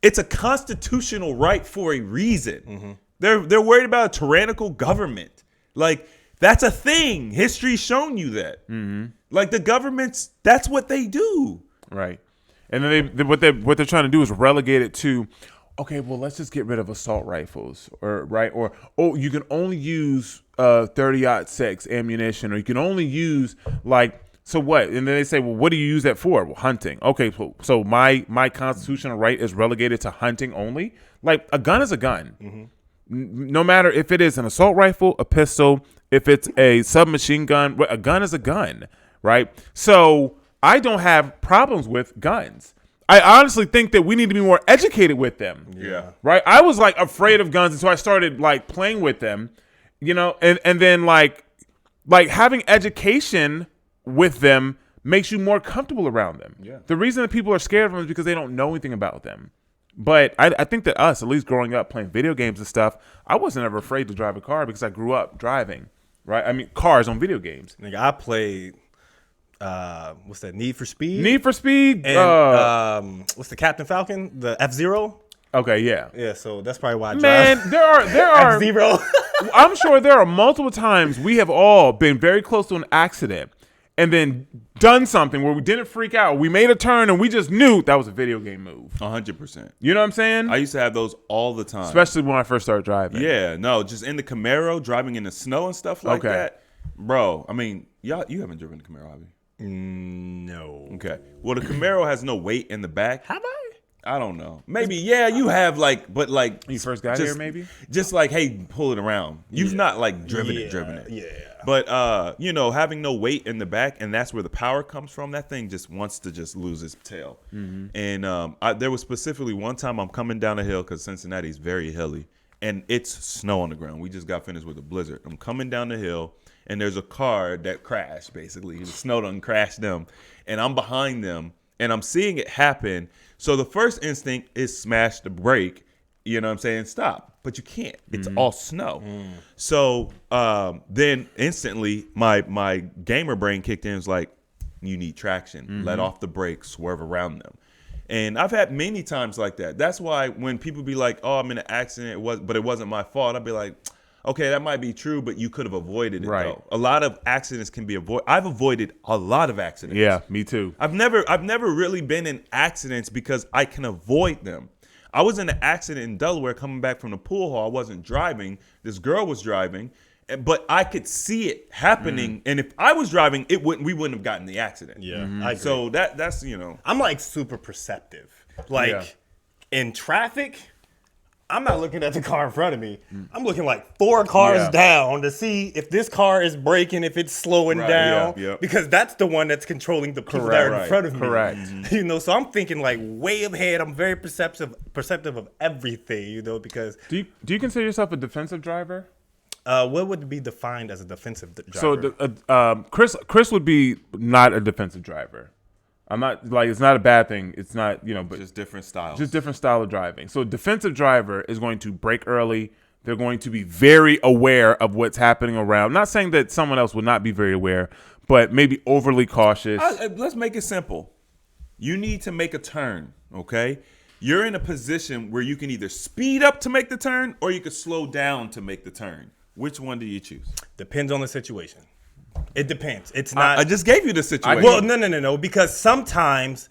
it's a constitutional right for a reason. They're worried about a tyrannical government. Like, that's a thing. History's shown you that. Like, the governments, that's what they do. Right. And then what they're trying to do is relegate it to, okay, well, let's just get rid of assault rifles, or you can only use 30-06 ammunition, or you can only use so what? And then they say, well, what do you use that for? Well, hunting. Okay, so my constitutional right is relegated to hunting only. Like, a gun is a gun. No matter if it is an assault rifle, a pistol, if it's a submachine gun, a gun is a gun, right? So I don't have problems with guns. I honestly think that we need to be more educated with them. Yeah. Right? I was like afraid of guns until I started like playing with them, you know, and then like having education with them makes you more comfortable around them. Yeah. The reason that people are scared of them is because they don't know anything about them. But I think that us, at least growing up playing video games and stuff, I wasn't ever afraid to drive a car because I grew up driving, right? I mean, cars on video games. Nigga, I played, what's that, Need for Speed? Need for Speed. And what's the Captain Falcon? The F-Zero? Okay, yeah. Yeah, so that's probably why I drive. Man, there are F-Zero. I'm sure there are multiple times we have all been very close to an accident and then done something where we didn't freak out. We made a turn and we just knew that was a video game move. 100%. You know what I'm saying? I used to have those all the time. Especially when I first started driving. Yeah, no, just in the Camaro, driving in the snow and stuff like Okay. that. Bro, I mean, You haven't driven a Camaro, have you? No. Okay. Well, the Camaro has no weight in the back. Have I? I don't know. Maybe, yeah, you have but You first got here, maybe? Just like, hey, pull it around. You've not like driven it. Yeah. But having no weight in the back, and that's where the power comes from. That thing just wants to just lose its tail. Mm-hmm. And there was specifically one time I'm coming down a hill because Cincinnati's very hilly, and it's snow on the ground. We just got finished with a blizzard. I'm coming down the hill, and there's a car that crashed. Basically, the snow done crashed them, and I'm behind them, and I'm seeing it happen. So the first instinct is smash the brake, you know what I'm saying, stop. But you can't. It's all snow. So then instantly my gamer brain kicked in. It was like, you need traction. Let off the brake, swerve around them. And I've had many times like that. That's why when people be like, oh, I'm in an accident, but it wasn't my fault, I'd be like, okay, that might be true, but you could have avoided it, though. A lot of accidents can be avoided. I've avoided a lot of accidents. Yeah, me too. I've never really been in accidents because I can avoid them. I was in an accident in Delaware coming back from the pool hall. I wasn't driving. This girl was driving, but I could see it happening. And if I was driving, we wouldn't have gotten the accident. Yeah, I agree. So that's I'm like super perceptive. Like in traffic, I'm not looking at the car in front of me. I'm looking like 4 cars down to see if this car is braking, if it's slowing down, because that's the one that's controlling the people that are in front of me. Correct. So I'm thinking like way ahead. I'm very perceptive of everything, because. Do you consider yourself a defensive driver? What would be defined as a defensive driver? So Chris would be not a defensive driver. I'm not like it's not a bad thing. It's not but just different styles. Just different style of driving. So a defensive driver is going to brake early. They're going to be very aware of what's happening around. I'm not saying that someone else would not be very aware, but maybe overly cautious. Let's make it simple. You need to make a turn, okay? You're in a position where you can either speed up to make the turn or you can slow down to make the turn. Which one do you choose? Depends on the situation. It depends. It's not. I just gave you the situation. Well, no. Because sometimes,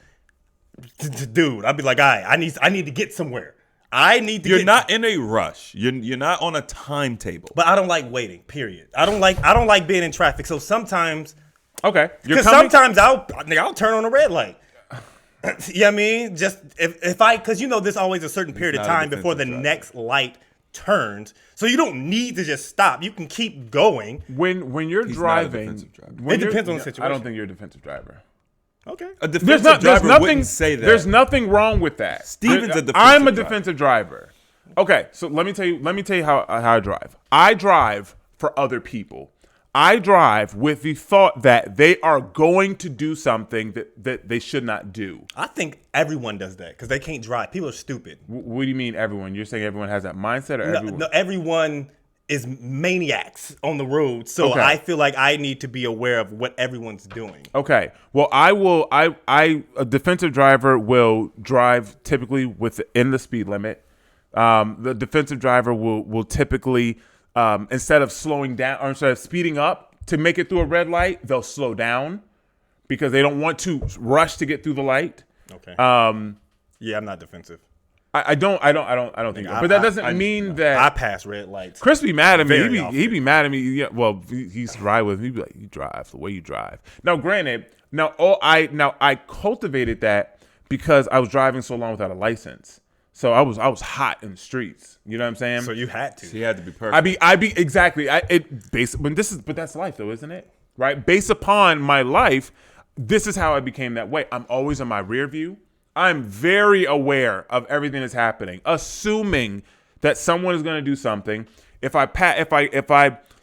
dude, I'd be like, I need to get somewhere. You're not in a rush. You're not on a timetable. But I don't like waiting. Period. I don't like being in traffic. So sometimes, okay, because sometimes I'll turn on a red light. You know what I mean? Just because there's always a certain period of time before the next light turns, so you don't need to just stop. You can keep going. When you're driving, it depends on the situation. I don't think you're a defensive driver. Okay, a defensive driver wouldn't say that. There's nothing wrong with that. Steven's a defensive I'm a defensive driver. Okay, so let me tell you how I drive. I drive for other people. I drive with the thought that they are going to do something that they should not do. I think everyone does that because they can't drive. People are stupid. What do you mean everyone? You're saying everyone has that mindset, or everyone? No, everyone is maniacs on the road. So I feel like I need to be aware of what everyone's doing. Okay. Well, a defensive driver will drive typically within the speed limit. The defensive driver will typically instead of slowing down or instead of speeding up to make it through a red light, they'll slow down because they don't want to rush to get through the light. Okay. Yeah, I'm not defensive. I don't think. But that doesn't mean that I pass red lights. Chris be mad at me. He'd be mad at me. Yeah. Well, he used to ride with me. He'd be like, "You drive the way you drive." Now, granted, I cultivated that because I was driving so long without a license. So I was hot in the streets. You know what I'm saying? So you had to. So you had to be perfect. I be exactly. But that's life though, isn't it? Right? Based upon my life, this is how I became that way. I'm always in my rear view. I'm very aware of everything that's happening, assuming that someone is going to do something. If I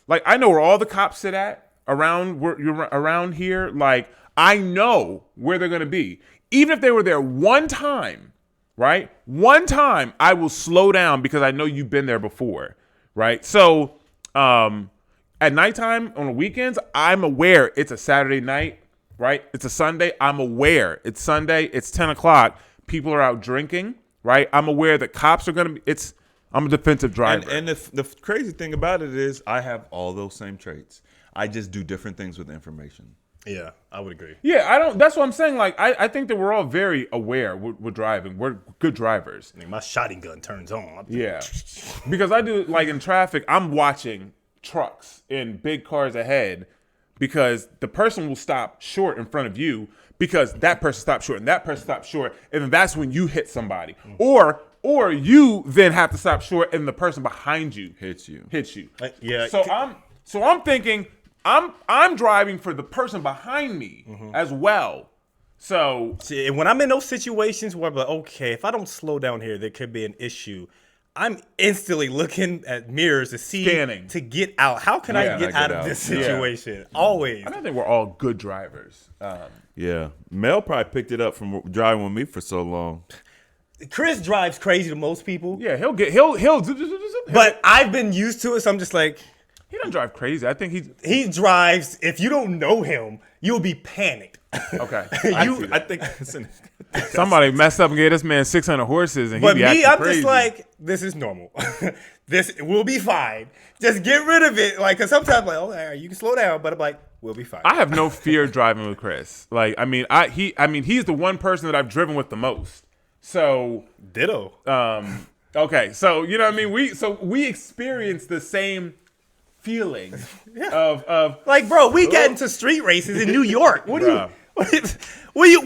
like, I know where all the cops sit at around here. Like, I know where they're going to be. Even if they were there one time, right? One time, I will slow down because I know you've been there before, right? So, at nighttime on the weekends, I'm aware it's a Saturday night. Right? It's a Sunday. I'm aware. It's Sunday. It's 10 o'clock. People are out drinking. Right? I'm aware that cops are going to be. I'm a defensive driver. And the crazy thing about it is I have all those same traits. I just do different things with information. Yeah, I would agree. Yeah, I don't. That's what I'm saying. Like, I think that we're all very aware. We're driving. We're good drivers. I mean, my shotgun turns on. Yeah. Because I do, like, in traffic, I'm watching trucks in big cars ahead because the person will stop short in front of you because that person stopped short and that person stopped short, and then that's when you hit somebody. Or you then have to stop short and the person behind you hits you. Yeah. So I'm thinking I'm driving for the person behind me as well. So See, when I'm in those situations where I'm like, okay, if I don't slow down here, there could be an issue. I'm instantly looking at mirrors to see Scanning. to get out. How can I get out of this situation? Always. I don't think we're all good drivers. Yeah, Mel probably picked it up from driving with me for so long. Chris drives crazy to most people. Yeah, he'll But I've been used to it, so I'm just like, he doesn't drive crazy. I think he drives. If you don't know him, you'll be panicked. okay. I think Somebody messed up and gave this man 600 horses, and But he be me, acting I'm crazy. just like, this is normal. This will be fine. Just get rid of it. Like, cause sometimes I'm like, oh, all right, you can slow down, but I'm like, we'll be fine. I have no fear driving with Chris. Like, he's the one person that I've driven with the most. So, Ditto. okay, so you know what I mean. We experience the same feeling of Like, bro, we got into street races in New York. What do Bruh. you? We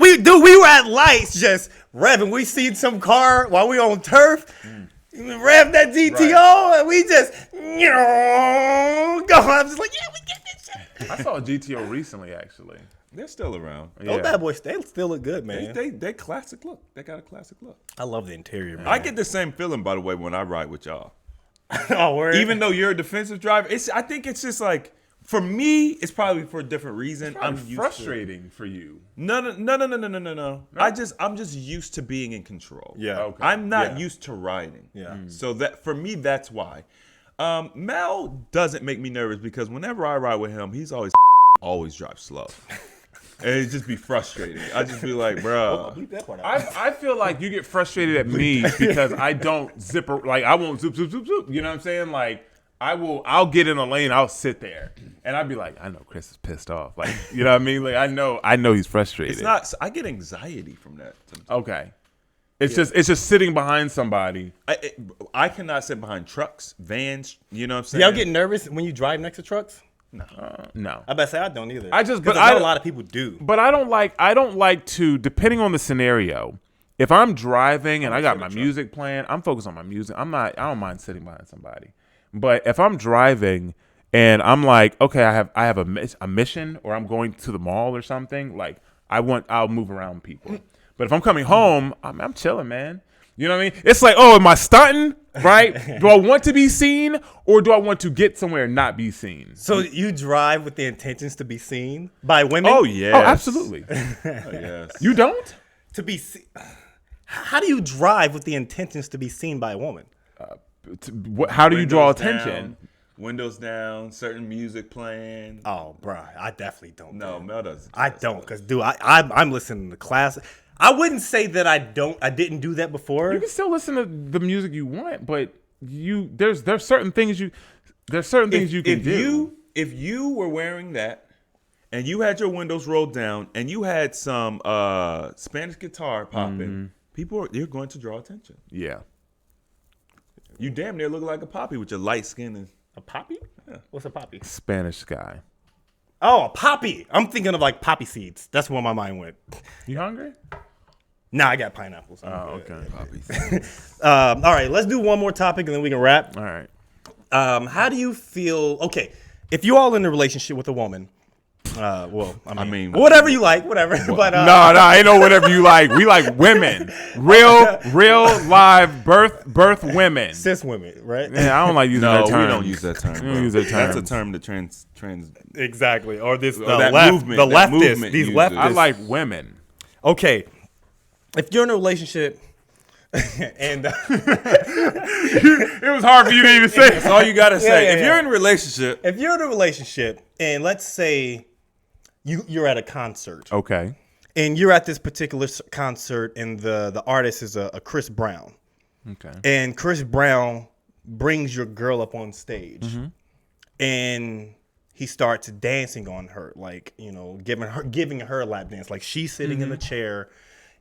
were at lights just revving. We seen some car while we on turf. Rev that GTO and we just go. I'm just like, yeah, we get this shit. I saw a GTO recently, actually. they're still around. Yeah. Those bad boys, they still look good, man. They classic look. They got a classic look. I love the interior, man. I get the same feeling, by the way, when I ride with y'all. Oh, word. Even though you're a defensive driver, I think it's just like, for me, it's probably for a different reason. I'm used frustrating for you. No. I'm just used to being in control. Yeah. Okay. I'm not used to riding. Yeah. So that for me, that's why. Mel doesn't make me nervous because whenever I ride with him, he's always drives slow. And it just be frustrating. I just be like, bro. Bleep that part out. I feel like you get frustrated at me because I don't I won't zoop. You know what I'm saying? Like I'll get in a lane, I'll sit there. And I'd be like, I know Chris is pissed off. Like, you know what I mean? Like I know he's frustrated. It's not. I get anxiety from that. Okay. It's just sitting behind somebody. I cannot sit behind trucks, vans. You know what I'm saying? Y'all get nervous when you drive next to trucks? No. I bet say I don't either. I just- 'Cause but I know I- a lot of people do. But I don't like to, depending on the scenario, if I'm driving and I got my music playing, I'm focused on my music. I don't mind sitting behind somebody. But if I'm driving and I'm like, okay, I have a mission or I'm going to the mall or something, like I'll move around people. But if I'm coming home, I'm chilling, man. You know what I mean? It's like, oh, am I stunting? Right? Do I want to be seen or do I want to get somewhere and not be seen? So you drive with the intentions to be seen by women? Oh yeah. Oh, absolutely. Yes. You don't? To be seen. How do you drive with the intentions to be seen by a woman? How do you draw Windows attention? down, windows down, certain music playing. Oh, bro, I definitely don't. No, man. Mel doesn't. I don't, cause dude, I'm listening to class. I wouldn't say that I didn't do that before. You can still listen to the music you want, but there's certain things you can do. If you were wearing that and you had your windows rolled down and you had some Spanish guitar popping, you're going to draw attention. Yeah. You damn near look like a poppy with your light skin and A poppy? Yeah. What's a poppy? Spanish guy. Oh, a poppy. I'm thinking of like poppy seeds. That's where my mind went. You hungry? Nah, I got pineapples. Oh, okay. All right, let's do one more topic and then we can wrap. All right. How do you feel? Okay, if you all in a relationship with a woman, I mean, whatever you like, whatever. But No, ain't no whatever you like. We like women, real live birth women. cis women, right? Yeah, I don't like using No, that term. we don't use that term. We bro. don't use that term. That's a term to trans. Exactly. Or this the that left, movement- the that leftists, movement these uses leftists. it. I like women. Okay, if you're in a relationship, and It was hard for you to even say. That's all you gotta say. yeah, If yeah. you're in a relationship, if you're in a relationship, and let's say you're at a concert, Okay. and you're at this particular concert, and the artist is a Chris Brown. Okay. And Chris Brown brings your girl up on stage, and he starts dancing on her, like, you know, giving her a lap dance, like she's sitting in the chair,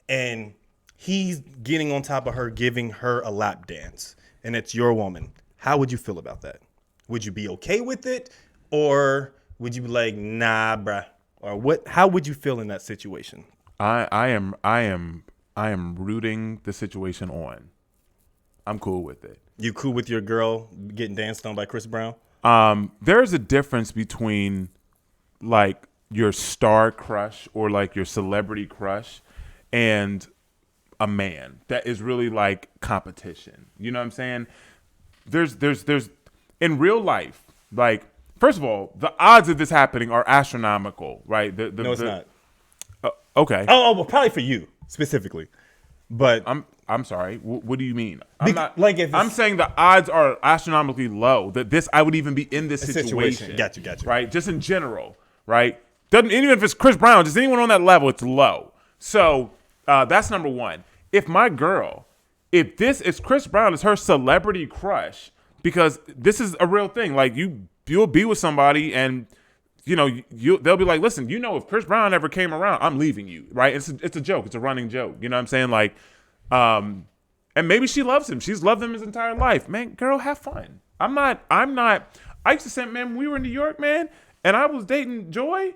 and he's getting on top of her, giving her a lap dance, and it's your woman. How would you feel about that? Would you be okay with it, or would you be like, nah, bruh? Or what? How would you feel in that situation? I am rooting the situation on. I'm cool with it. You cool with your girl getting danced on by Chris Brown? There's a difference between like your star crush or like your celebrity crush and a man that is really like competition. You know what I'm saying? There's in real life, like, first of all, the odds of this happening are astronomical, right? No, it's not. Okay. Well, probably for you specifically, but I'm sorry. What do you mean? I'm saying the odds are astronomically low that I would even be in this situation. Got you. Right? Just in general, right? Doesn't, even if it's Chris Brown, just anyone on that level, it's low. So that's number one. If Chris Brown is her celebrity crush, because this is a real thing. Like you'll be with somebody and they'll be like, listen, if Chris Brown ever came around, I'm leaving you, right? It's a joke. It's a running joke. You know what I'm saying? Like, and maybe she loves him. She's loved him his entire life. Man, girl, have fun. I'm not. I used to say, man, when we were in New York, man, and I was dating Joy,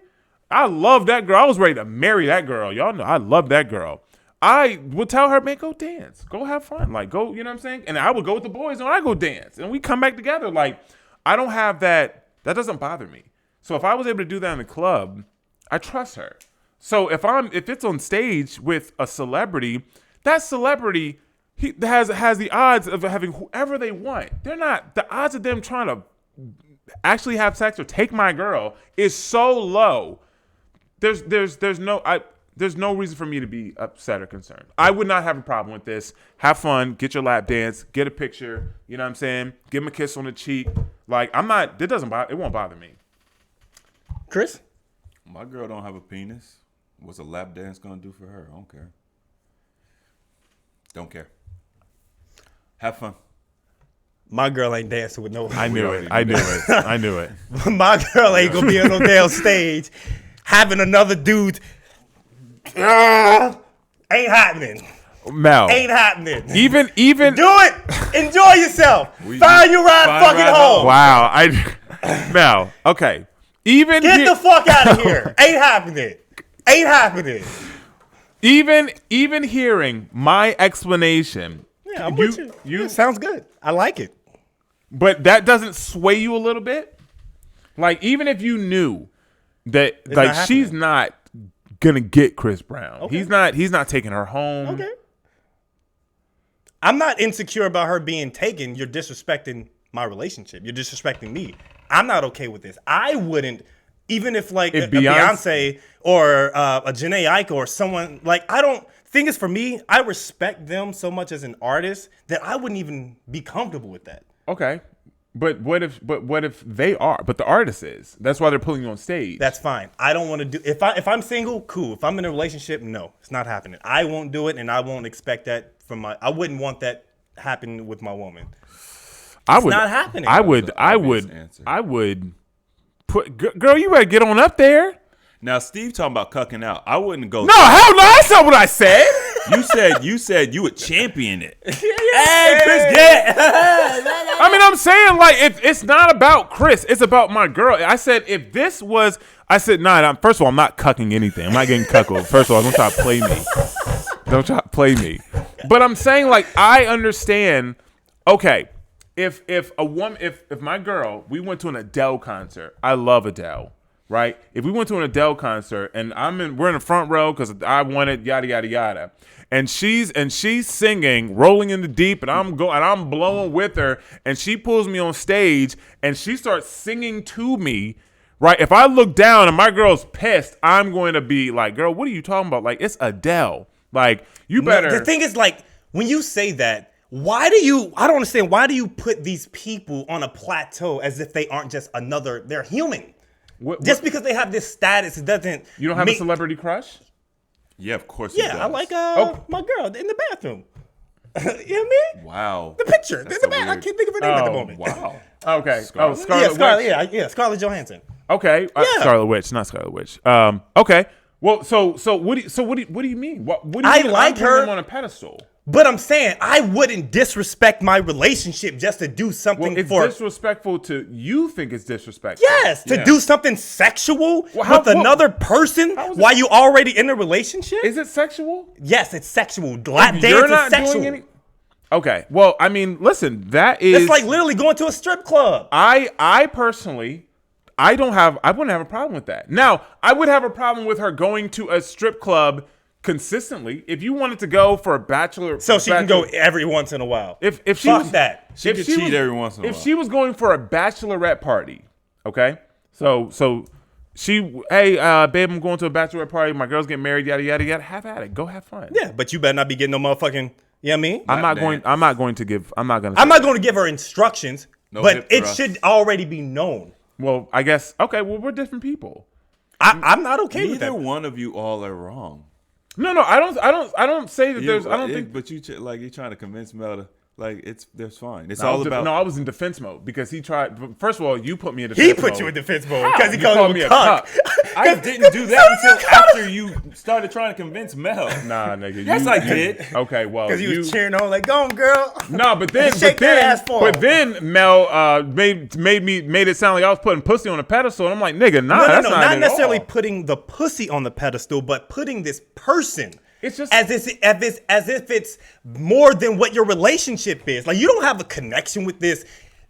I loved that girl. I was ready to marry that girl. Y'all know I love that girl. I would tell her, man, go dance. Go have fun. Like, go, you know what I'm saying? And I would go with the boys and I go dance. And we come back together. Like, I don't have that. That doesn't bother me. So if I was able to do that in the club, I trust her. So if it's on stage with a celebrity, that celebrity has the odds of having whoever they want. They're not, the odds of them trying to actually have sex or take my girl is so low. There's no reason for me to be upset or concerned. I would not have a problem with this. Have fun, get your lap dance, get a picture, you know what I'm saying? Give him a kiss on the cheek. Like, it won't bother me. Chris? My girl don't have a penis. What's a lap dance gonna do for her? I don't care. Don't care. Have fun. My girl ain't dancing with no. I knew it. My girl ain't gonna be on no damn stage having another dude. Ain't happening. Mel. Ain't happening. Even do it. Enjoy yourself. Find your ride fucking home. Wow. Mel. Okay. Get the fuck out of here. Ain't happening. Even hearing my explanation. Yeah, I'm with you. Yeah, sounds good. I like it. But that doesn't sway you a little bit? Like, even if you knew that she's not gonna get Chris Brown. Okay. He's not taking her home. Okay. I'm not insecure about her being taken. You're disrespecting my relationship. You're disrespecting me. I'm not okay with this. I wouldn't, even if like a Beyonce or a Jhené Aiko or someone, like, thing is, for me, I respect them so much as an artist that I wouldn't even be comfortable with that. Okay. But what if they are? But the artist is. That's why they're pulling you on stage. That's fine. I don't want to do. If I'm single, cool. If I'm in a relationship, no, it's not happening. I won't do it, and I won't expect that from I wouldn't want that happen with my woman. It's not happening. I would put. Girl, you better get on up there. Now, Steve talking about cucking out. I wouldn't go. No, hell no. That's not what I said. You said you would champion it. Hey, Chris, get. I mean, I'm saying, like, if it's not about Chris, it's about my girl. I said nah. First of all, I'm not cucking anything. I'm not getting cuckold. First of all, don't try to play me. Don't try to play me. But I'm saying, like, I understand. Okay, if my girl, we went to an Adele concert. I love Adele. Right? If we went to an Adele concert and we're in the front row because I wanted yada yada yada, and she's singing "Rolling in the Deep" and I'm blowing with her, and she pulls me on stage and she starts singing to me, right? If I look down and my girl's pissed, I'm going to be like, "Girl, what are you talking about? Like, it's Adele. Like, you better." No, the thing is, like, when you say that, I don't understand. Why do you put these people on a plateau as if they aren't just they're human? Just because they have this status, it doesn't. You don't have a celebrity crush? Yeah, of course. Yeah, I like my girl in the bathroom. You know what I mean? Wow. The picture in the bathroom. I can't think of her name at the moment. Wow. Okay. Scarlet. Scarlet. Yeah, Scarlett Johansson. Okay. Yeah. Scarlet Witch, not Scarlet Witch. Okay. Well, so what do you mean? What do you I mean? like her on a pedestal. But I'm saying I wouldn't disrespect my relationship just to do something Well, it's for. disrespectful to you. Think it's disrespectful? Yes, to do something sexual Well, with another person how is while it- you already in a relationship. Is it sexual? Yes, it's sexual. Lap You're dance is not sexual. doing any. Okay. Well, I mean, listen. That is. It's like literally going to a strip club. I personally, I wouldn't have a problem with that. Now, I would have a problem with her going to a strip club consistently. If you wanted to go for a bachelor, So she can go every once in a while. If she Fuck was, that. She if could she cheat was- every once in a If while. she was going for a bachelorette party, okay, so she, hey, babe, I'm going to a bachelorette party. My girl's getting married. Yada yada yada. Have at it. Go have fun. Yeah, but you better not be getting no motherfucking. You know what I mean? I'm not going to give. I'm not going to. I'm not going to give her instructions, No but hip it thrust. should already be known. Well, I guess. Okay. Well, we're different people. I'm not okay with Neither that. one of you all are wrong. No. I don't say that there's. I don't think. But like you're trying to convince Mel to there's fine. It's I all was about. I was in defense mode because he tried. First of all, you put me in He defense put mode. you in defense mode How? because he You called called me me a a cuck. I didn't do that until after you started trying to convince Mel. Nah, nigga. Yes, I did. Okay, well, Because he was cheering on like, "Go on, girl." No, but then, Shake that ass for him. Mel made it sound like I was putting pussy on a pedestal, and I'm like, nigga, nah, No, that's not not it at necessarily all. putting the pussy on the pedestal, but putting this person. It's just as if it's more than what your relationship is. Like you don't have a connection with this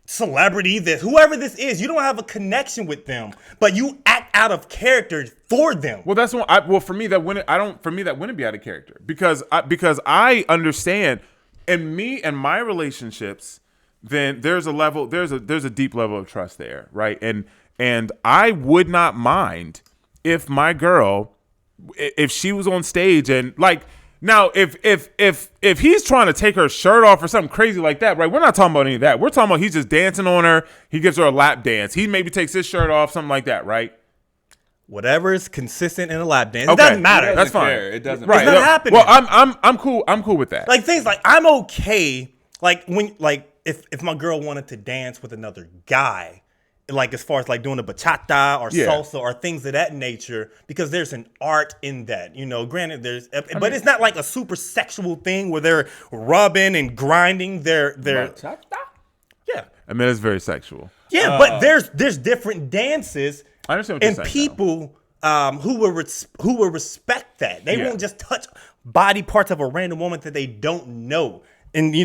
celebrity, this whoever this is. You don't have a connection with them, but you act out of character for them. Well, that's what. Well, for me, that wouldn't. For me, that wouldn't be out of character because I understand, in me and my relationships, then there's a level, there's a deep level of trust there, right? And I would not mind if my girl, if she was on stage and like. Now, if he's trying to take her shirt off or something crazy like that, right? We're not talking about any of that. We're talking about he's just dancing on her. He gives her a lap dance. He maybe takes his shirt off, something like that, right? Whatever is consistent in a lap dance, Okay. it doesn't matter. That's fine. It doesn't. Right. It's not happening. Well, I'm cool. I'm cool with that. Like things like I'm okay. Like when if my girl wanted to dance with another guy, like as far as like doing a bachata or Yeah. salsa or things of that nature, because there's an art in that. You know, granted but it's not like a super sexual thing where they're rubbing and grinding their yeah. I mean, it's very sexual. Yeah, but there's different dances I understand what and you're saying, people who will respect that. They Yeah. won't just touch body parts of a random woman that they don't know. And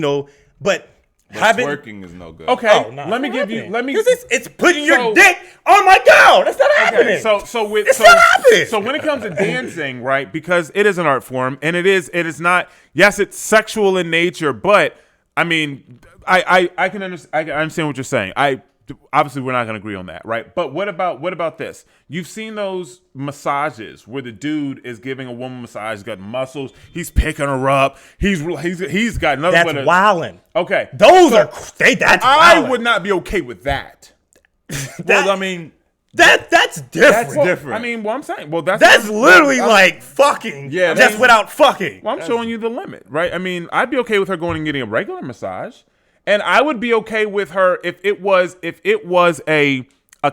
but having Twerking is no good. Okay, Oh, nah, let me it's give not you. happening. Let me. 'Cause it's putting your So- dick on my girl. That's not happening. Okay, so It's not happening. So when it comes to dancing, right? Because it is an art form, and it is not. Yes, it's sexual in nature, but I mean, I can understand. I understand what you're saying. Obviously we're not going to agree on that, right? But what about this? You've seen those massages where the dude is giving a woman a massage. He's got muscles. He's picking her up. He's got nothing That's but a, wilding. Okay, Those So are that's I wildin'. would not be okay with that. Well, I mean, That's different. That's different. I mean, well, I'm saying, well, that's Literally like fucking. Yeah, just that's- without fucking. Well, I'm showing you the limit, right? I mean, I'd be okay with her going and getting a regular massage, and I would be okay with her if it was a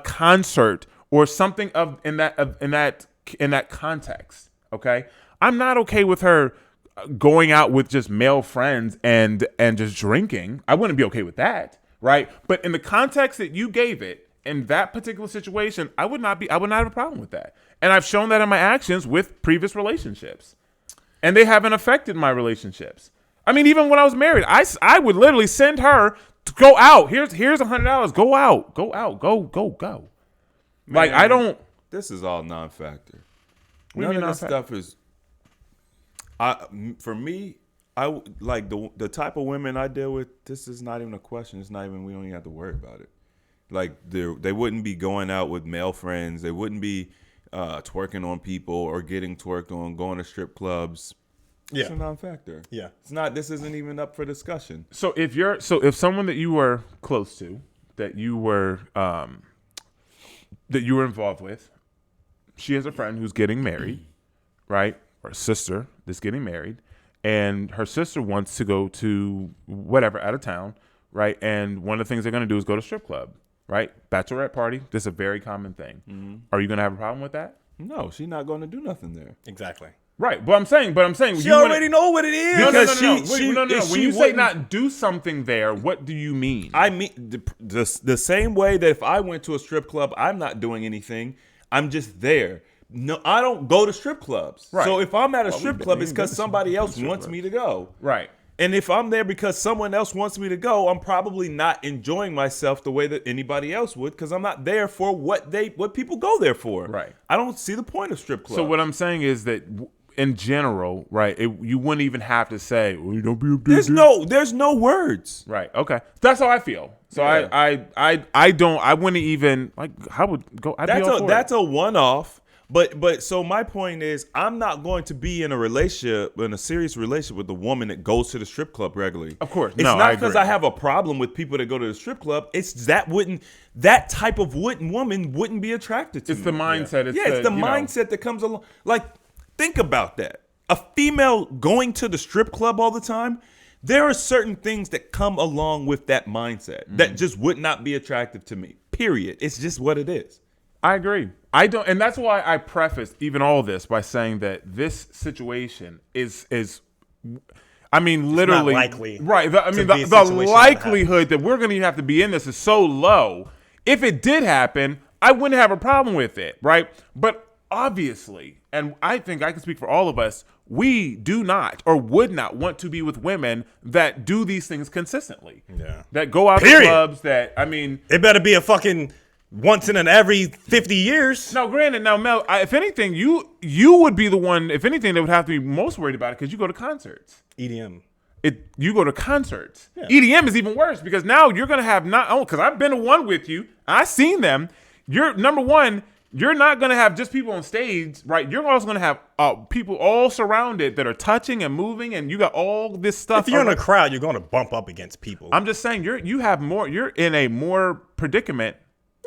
concert or something in that context. Okay, I'm not okay with her going out with just male friends and just drinking. I wouldn't be okay with that, right? But in the context that you gave it, in that particular situation, I would not have a problem with that, and I've shown that in my actions with previous relationships. And they haven't affected my relationships. I mean, even when I was married, I would literally send her to go out. Here's $100. Go out. Go. Like, I don't. this is all non-factor. What do you None mean of this non-factor? stuff is. For me, I like the type of women I deal with. This is not even a question. It's not even. We don't even have to worry about it. Like they wouldn't be going out with male friends. They wouldn't be twerking on people or getting twerked on, going to strip clubs. It's a non-factor. Yeah. It's not. This isn't even up for discussion. So if someone that you were close to, that you were involved with, she has a friend who's getting married, right? Or a sister that's getting married, and her sister wants to go to whatever out of town, right? And one of the things they're going to do is go to strip club, right? Bachelorette party. This is a very common thing. Are you going to have a problem with that? No, she's not going to do nothing there. Exactly. Right, but I'm saying, She already know what it is. No. Because When you say not do something there, what do you mean? I mean the same way that if I went to a strip club, I'm not doing anything. I'm just there. No, I don't go to strip clubs. Right. So if I'm at a strip club, it's because somebody else wants me to go. Right. And if I'm there because someone else wants me to go, I'm probably not enjoying myself the way that anybody else would because I'm not there for what people go there for. Right. I don't see the point of strip clubs. So what I'm saying is that in general, right, you wouldn't even have to say, well, you don't be up there. There's no words. Right. Okay. That's how I feel. So Yeah. I wouldn't even like. I would go. That's a one-off. But so my point is, I'm not going to be in a serious relationship with a woman that goes to the strip club regularly. Of course, it's no, not I because agree. I have a problem with people that go to the strip club. It's that type of woman wouldn't be attracted to me. It's the mindset. It's the mindset that comes along. Like, think about that. A female going to the strip club all the time. There are certain things that come along with that mindset that just would not be attractive to me. Period. It's just what it is. I agree. I don't, and that's why I prefaced even all this by saying that this situation is. I mean, literally, likely right? to be a The situation that likelihood that we're going to have to be in this is so low. If it did happen, I wouldn't have a problem with it, right? But obviously, and I think I can speak for all of us, we do not or would not want to be with women that do these things consistently. Yeah. That go out Period. to clubs. That I mean, It better be a fucking once in every 50 years. now, granted, now Mel, if anything, you would be the one. If anything, that would have to be most worried about it because you go to concerts. EDM. You go to concerts. Yeah. EDM is even worse because now you're gonna have because I've been to one with you. I've seen them. You're number one. You're not gonna have just people on stage, right? You're also gonna have people all surrounded that are touching and moving, and you got all this stuff. If you're in a crowd, you're going to bump up against people. I'm just saying you're in a more predicament.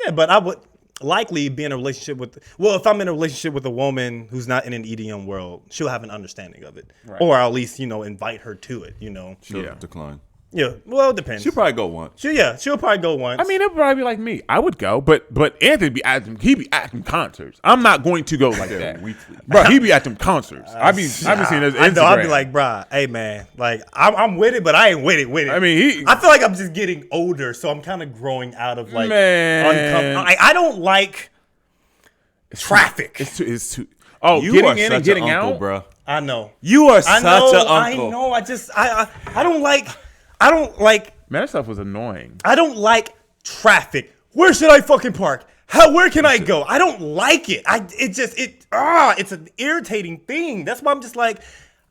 Yeah, but I would likely be in a relationship if I'm in a relationship with a woman who's not in an EDM world, she'll have an understanding of it. Right. Or I'll at least, invite her to it, She'll decline. Yeah, well, it depends. She'll probably go once. She'll probably go once. I mean, it'd probably be like me. I would go, but Anthony be at them. He be at them concerts. I'm not going to go like that, bro. He be at them concerts. I be seeing his Instagram. I know. I'd be like, bruh, hey man, like I'm with it, but I ain't with it. I mean, I feel like I'm just getting older, so I'm kind of growing out of like Man. I don't like traffic. It's too. Oh, You getting are in such and getting an uncle, out, bro. I know. You are I such know. an uncle. I know. I don't like. Man, that stuff was annoying. I don't like traffic. Where should I fucking park? Where can I go? I don't like it. It's an irritating thing. That's why I'm just like,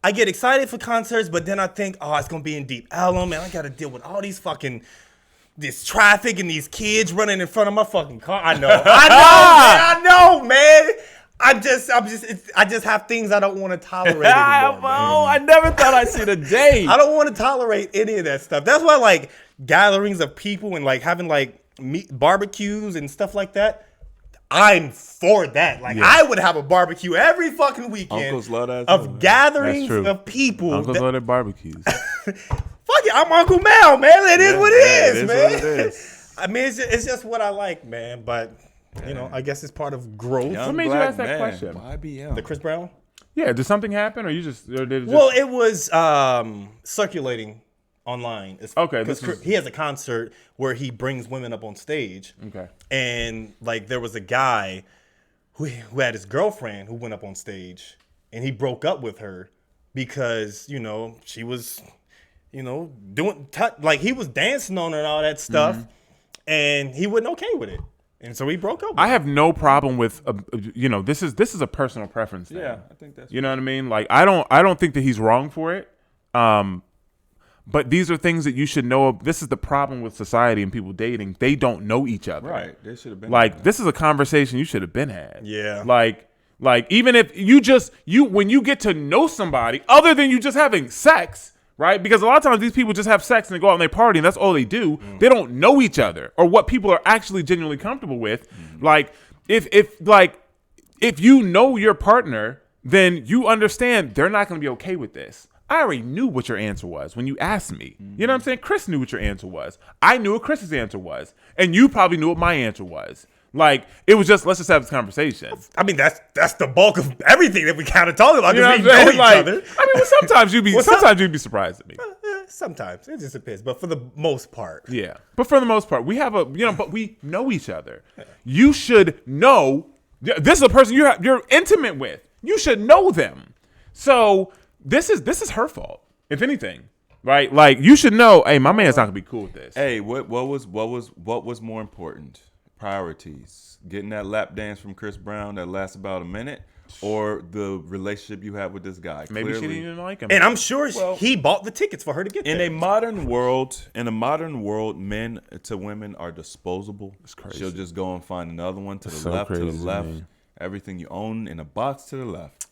I get excited for concerts, but then I think, it's gonna be in Deep Ellum, and I gotta deal with all these this traffic and these kids running in front of my fucking car. I know, man. I just have things I don't want to tolerate anymore, man. I never thought I'd see the day. I don't want to tolerate any of that stuff. That's why like gatherings of people and like having like barbecues and stuff like that, I'm for that. Like I would have a barbecue every fucking weekend. Uncles love that of too, man. gatherings That's true. of people. Uncles love their barbecues. Fuck it, I'm Uncle Mel, man. It is what it is, man. What it is. I mean, it's just what I like, man. But I guess it's part of growth. Young made you black ask that man. question? YBL. The Chris Brown. Yeah, did something happen, or you just? Or did it just Well, it was circulating online. Okay, because he has a concert where he brings women up on stage. Okay. And like there was a guy who had his girlfriend who went up on stage, and he broke up with her because she was doing like he was dancing on her and all that stuff, and he wasn't okay with it, and so he broke up with I have no problem with this is a personal preference thing. Yeah, I think that's. You know what I mean? Like I don't think that he's wrong for it. But these are things that you should know. This is the problem with society and people dating. They don't know each other. Right. They should have been. Like this is a conversation you should have been had. Yeah. Like even if when you get to know somebody other than you just having sex, right? Because a lot of times these people just have sex and they go out and they party and that's all they do. They don't know each other or what people are actually genuinely comfortable with. Like if you know your partner, then you understand they're not going to be okay with this. I already knew what your answer was when you asked me. You know what I'm saying? Chris knew what your answer was. I knew what Chris's answer was. And you probably knew what my answer was. Like, it was just, let's just have this conversation. I mean, that's the bulk of everything that we kind of talk about You know because what we I'm know saying? each Like, other. I mean, well, sometimes you'd be surprised at me. Sometimes it just depends, but for the most part, Yeah. But for the most part, we have but we know each other. You should know, this is a person you're intimate with. You should know them. So this is her fault, if anything. Right? Like, you should know, hey, my man's not gonna be cool with this. Hey, what was more important? Priorities. Getting that lap dance from Chris Brown that lasts about a minute, or the relationship you have with this guy. Maybe she Clearly, didn't even like him. and I'm sure he bought the tickets for her to get in there. a modern world, men to women are disposable. It's crazy. She'll just go and find another one to the so left, to the crazy to left. me. Everything you own in a box to the left.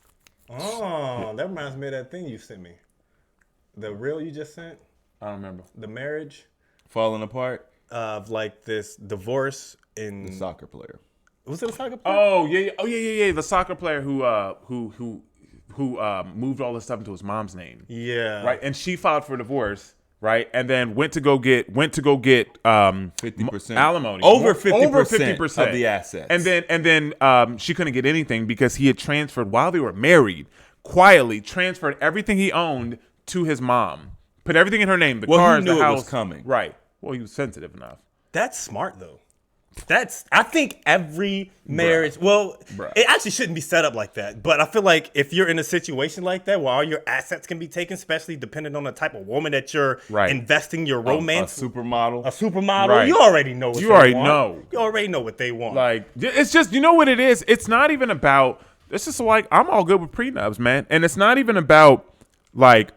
Oh, that reminds me of that thing you sent me. The reel you just sent, I don't remember. the marriage Falling apart. of like this divorce in The soccer player. was it a soccer player? Oh yeah. The soccer player who moved all this stuff into his mom's name. Yeah. Right, and she filed for divorce. Right, and then went to go get 50% alimony, over over 50% of the assets, and then she couldn't get anything because he had transferred while they were married, quietly transferred everything he owned to his mom, put everything in her name, the Well, he cars, knew the it house. was coming. Right. Well, he was sensitive enough. That's smart though. I think every marriage, Bruh. it actually shouldn't be set up like that. But I feel like if you're in a situation like that where all your assets can be taken, especially depending on the type of woman that you're Right. investing your romance, a supermodel. a supermodel, Right. you already know what You they already want. know. You already know what they want. Like, it's just, you know what it is? It's not even about, it's just like, I'm all good with prenups, man. And it's not even about, like,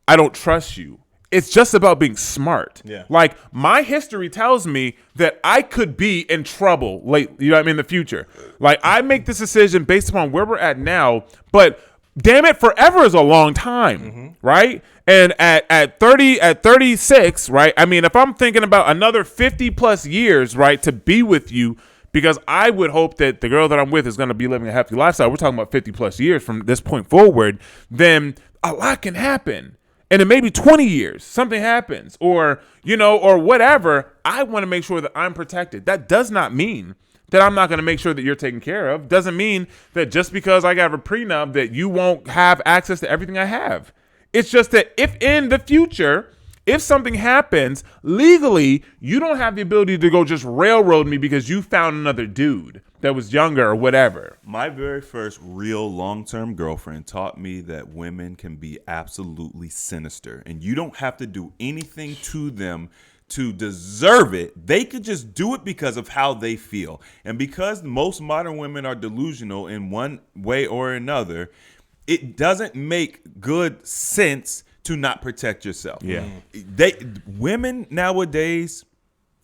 I don't trust you. It's just about being smart. Yeah. Like, my history tells me that I could be in trouble late, you know what I mean, in the future. Like, I make this decision based upon where we're at now, but damn it, forever is a long time, right? And at 36, right? I mean, if I'm thinking about another 50 plus years, right, to be with you, because I would hope that the girl that I'm with is going to be living a happy lifestyle. We're talking about 50 plus years from this point forward. Then a lot can happen. And in maybe 20 years, something happens, or, you know, or whatever. I want to make sure that I'm protected. That does not mean that I'm not going to make sure that you're taken care of. Doesn't mean that just because I got a prenup that you won't have access to everything I have. It's just that if in the future, if something happens legally, you don't have the ability to go just railroad me because you found another dude that was younger or whatever. My very first real long-term girlfriend taught me that women can be absolutely sinister, and you don't have to do anything to them to deserve it. They could just do it because of how they feel. And because most modern women are delusional in one way or another, it doesn't make good sense to not protect yourself. Yeah. Women nowadays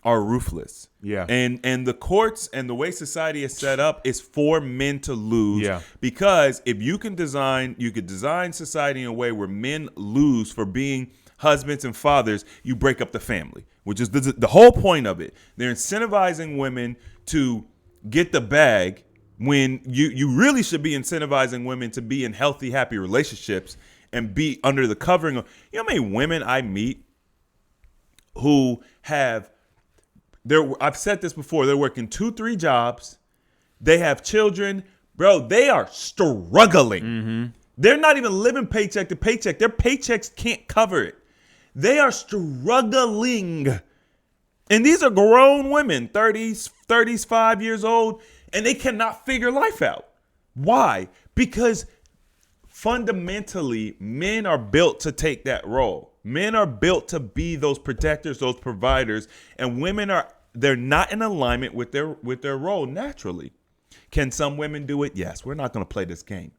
are ruthless. Yeah. And the courts and the way society is set up is for men to lose. Yeah. Because if you could design society in a way where men lose for being husbands and fathers, you break up the family, which is the whole point of it. They're incentivizing women to get the bag when you really should be incentivizing women to be in healthy, happy relationships and be under the covering of, you know how many women I meet who have, I've said this before, they're working 2-3 jobs, they have children, bro, they are struggling. Mm-hmm. They're not even living paycheck to paycheck. Their paychecks can't cover it. They are struggling. And these are grown women, 30s, 35 years old, and they cannot figure life out. Why? Because fundamentally, men are built to take that role. Men are built to be those protectors, those providers, and they're not in alignment with their role naturally. Can some women do it? Yes. We're not going to play this game.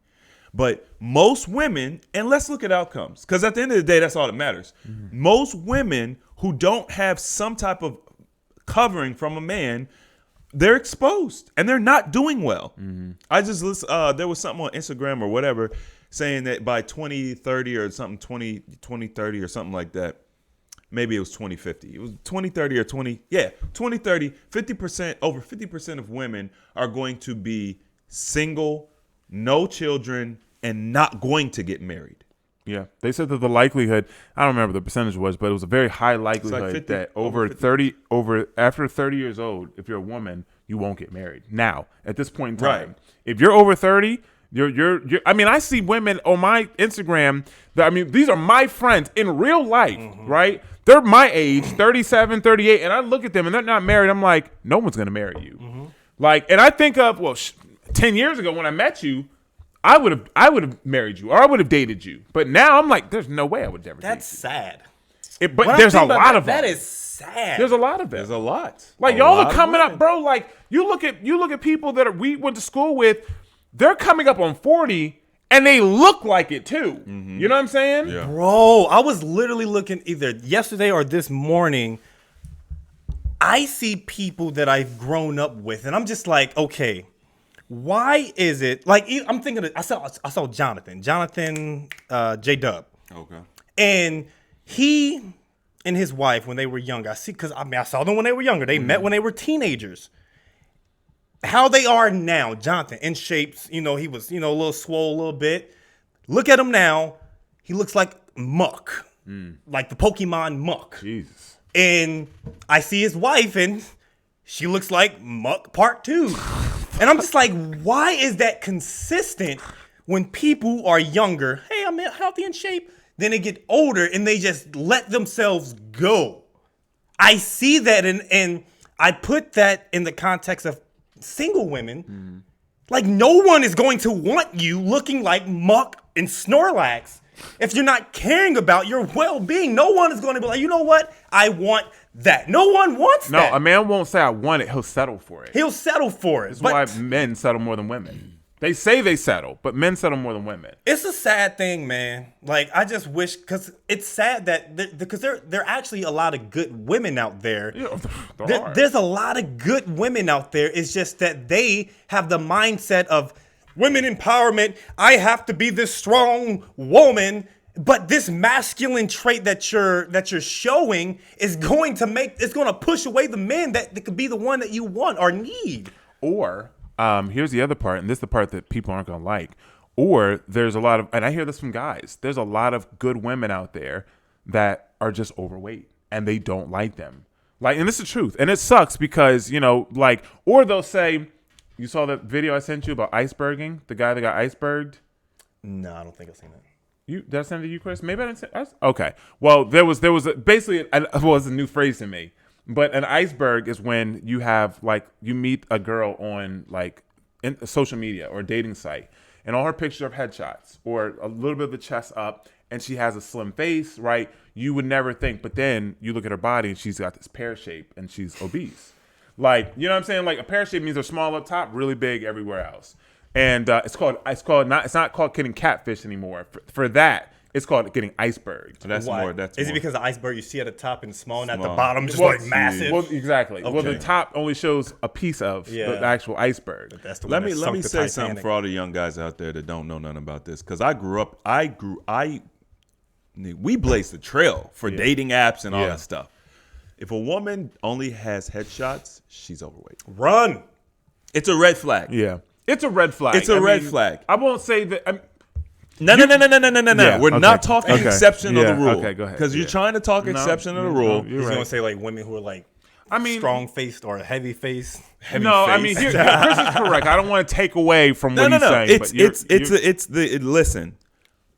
But most women, and let's look at outcomes, because at the end of the day, that's all that matters. Mm-hmm. Most women who don't have some type of covering from a man, they're exposed and they're not doing well. Mm-hmm. I just listened, there was something on Instagram or whatever saying that by 2030 or something, 2030 or something like that, maybe it was 2050. It was 2030 or 2030, 50%, over 50% of women are going to be single, no children, and not going to get married. Yeah, they said that the likelihood, I don't remember the percentage was, but it was a very high likelihood like 50, that over 50. after 30 years old, if you're a woman, you won't get married. Now, at this point in time, right. If you're over 30, you're I mean, I see women on my Instagram that, I mean, these are my friends in real life, right? They're my age, 37, 38, and I look at them and they're not married. I'm like, no one's going to marry you. Like, and I think of, 10 years ago when I met you, I would have married you or I would have dated you. But now I'm like, there's no way I would ever date you. That's sad. But there's a lot of them. That is sad. There's a lot of them. There's a lot. Like, y'all are coming up, bro. Like, you look at people that we went to school with, they're coming up on 40 and they look like it too. You know what I'm saying? Yeah. Bro, I was literally looking either yesterday or this morning. I see people that I've grown up with and I'm just like, okay, why is it like I'm thinking I saw Jonathan J-Dub. Okay. And he and his wife when they were young, I saw them when they were younger. They met when they were teenagers. How they are now, Jonathan, in shapes, he was, a little swole a little bit. Look at him now. He looks like Muck. Like the Pokemon Muck. Jesus. And I see his wife and she looks like Muck Part 2. And I'm just like, why is that consistent when people are younger? Hey, I'm healthy in shape. Then they get older and they just let themselves go. I see that and I put that in the context of single women. Like, no one is going to want you looking like Muck and Snorlax if you're not caring about your well-being. No one is going to be like, you know what? I want that. No one wants that. No, a man won't say I want it. He'll settle for it. He'll settle for it. That's why men settle more than women. They say they settle, but men settle more than women. It's a sad thing, man. Like, I just wish, because it's sad that, because there are actually a lot of good women out there. Yeah, there's a lot of good women out there. It's just that they have the mindset of women empowerment. I have to be this strong woman. But this masculine trait that you're showing is going to push away the men that could be the one that you want or need. Or here's the other part, and this is the part that people aren't going to like. Or there's a lot of, and I hear this from guys, there's a lot of good women out there that are just overweight and they don't like them. Like, and this is the truth. And it sucks because, or they'll say, you saw that video I sent you about iceberging, the guy that got iceberged? No, I don't think I've seen that. Did I send it to you, Chris? Maybe I didn't send it. Okay. Well, there was basically, it was a new phrase to me. But an iceberg is when you have, you meet a girl on, in social media or a dating site, and all her pictures are headshots or a little bit of the chest up, and she has a slim face, right? You would never think, but then you look at her body, and she's got this pear shape, and she's obese. You know what I'm saying? Like, a pear shape means they're small up top, really big everywhere else. And it's not called getting catfish anymore. For that, it's called getting iceberged. So that's Why? more. That's Is more. it because the iceberg you see at the top and small and at the bottom just massive? Well, exactly. Okay. Well, the top only shows a piece of the actual iceberg. But that's the Let one that me sunk the say something Titanic. for all the young guys out there that don't know nothing about this. Because we blazed the trail for dating apps and all that stuff. If a woman only has headshots, she's overweight. Run. It's a red flag. Yeah. It's a red flag. It's a red flag. I won't say that. No. Yeah, We're okay. not talking Okay. exception of the rule. Okay, go ahead. Because you're trying to talk exception of the rule. He's going to say women who are strong-faced or heavy-faced. Chris is correct. I don't want to take away from what he's saying. Listen.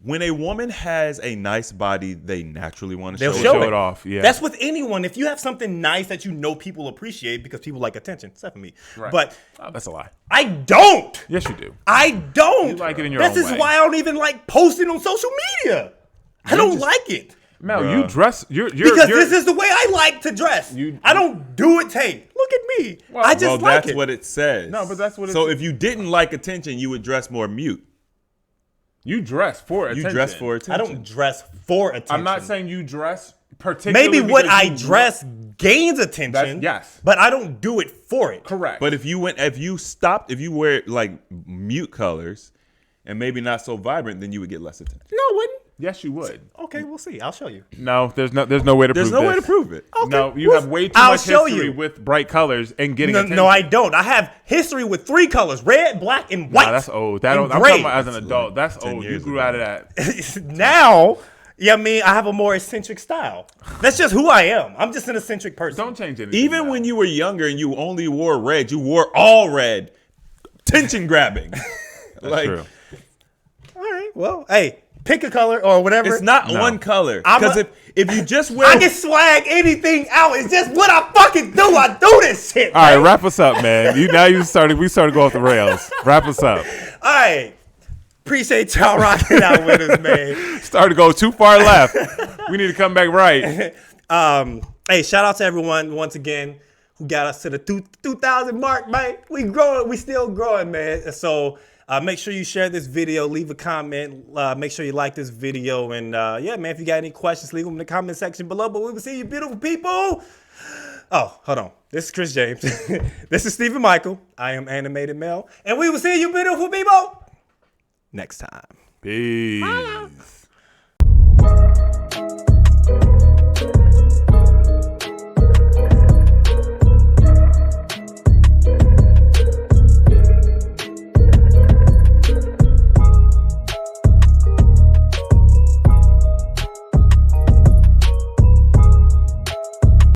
When a woman has a nice body, they naturally want to They'll show it off. Yeah, that's with anyone. If you have something nice that people appreciate because people like attention, except for me. Right. But that's a lie. I don't. Yes, you do. I don't. You like it in your This own is way. why I don't even like posting on social media. I don't like it. Mel, Bruh. you dress. You're This is the way I like to dress. I don't do it, Tate. Look at me. I just like that's it. what it says. No, but that's what it So says. if you didn't like attention, you would dress more mute. You dress for attention. You dress for attention. I don't dress for attention. I'm not saying you dress particularly. Maybe what because I you dress gains attention. yes. But I don't do it for it. Correct. But if you wear mute colors and maybe not so vibrant, then you would get less attention. No, I wouldn't. yes, you would. Okay, we'll see. I'll show you. No, there's no way to There's prove no way to this. prove it. Okay, No, you have way too I'll much show history you. with bright colors and getting attention. No, I don't. I have history with 3 colors: red, black, and white. Nah, that's old. And I'm gray. talking about as an adult. That's 10 old. You years grew ago. out of that. Now, Yeah, I mean, I have a more eccentric style. That's just who I am. I'm just an eccentric person. Don't change anything. Even when you were younger and you only wore red, you wore all red. Tension grabbing. That's true. All right. Well, hey, pick a color or whatever. It's not one color. Because if you just wear, I can swag anything out. It's just what I fucking do. I do this shit. All right, wrap us up, man. We started to go off the rails. Wrap us up. All right. Appreciate y'all rocking out with us, man. Started to go too far left. We need to come back right. Hey, shout out to everyone once again who got us to the 2,000 mark, man. We growing. We still growing, man. So make sure you share this video. Leave a comment. Make sure you like this video. And yeah, man, if you got any questions, leave them in the comment section below. But we will see you beautiful people. Oh, hold on. This is Chris James. This is Stephen Michael. I am Animated Mel. And we will see you beautiful people next time. Peace.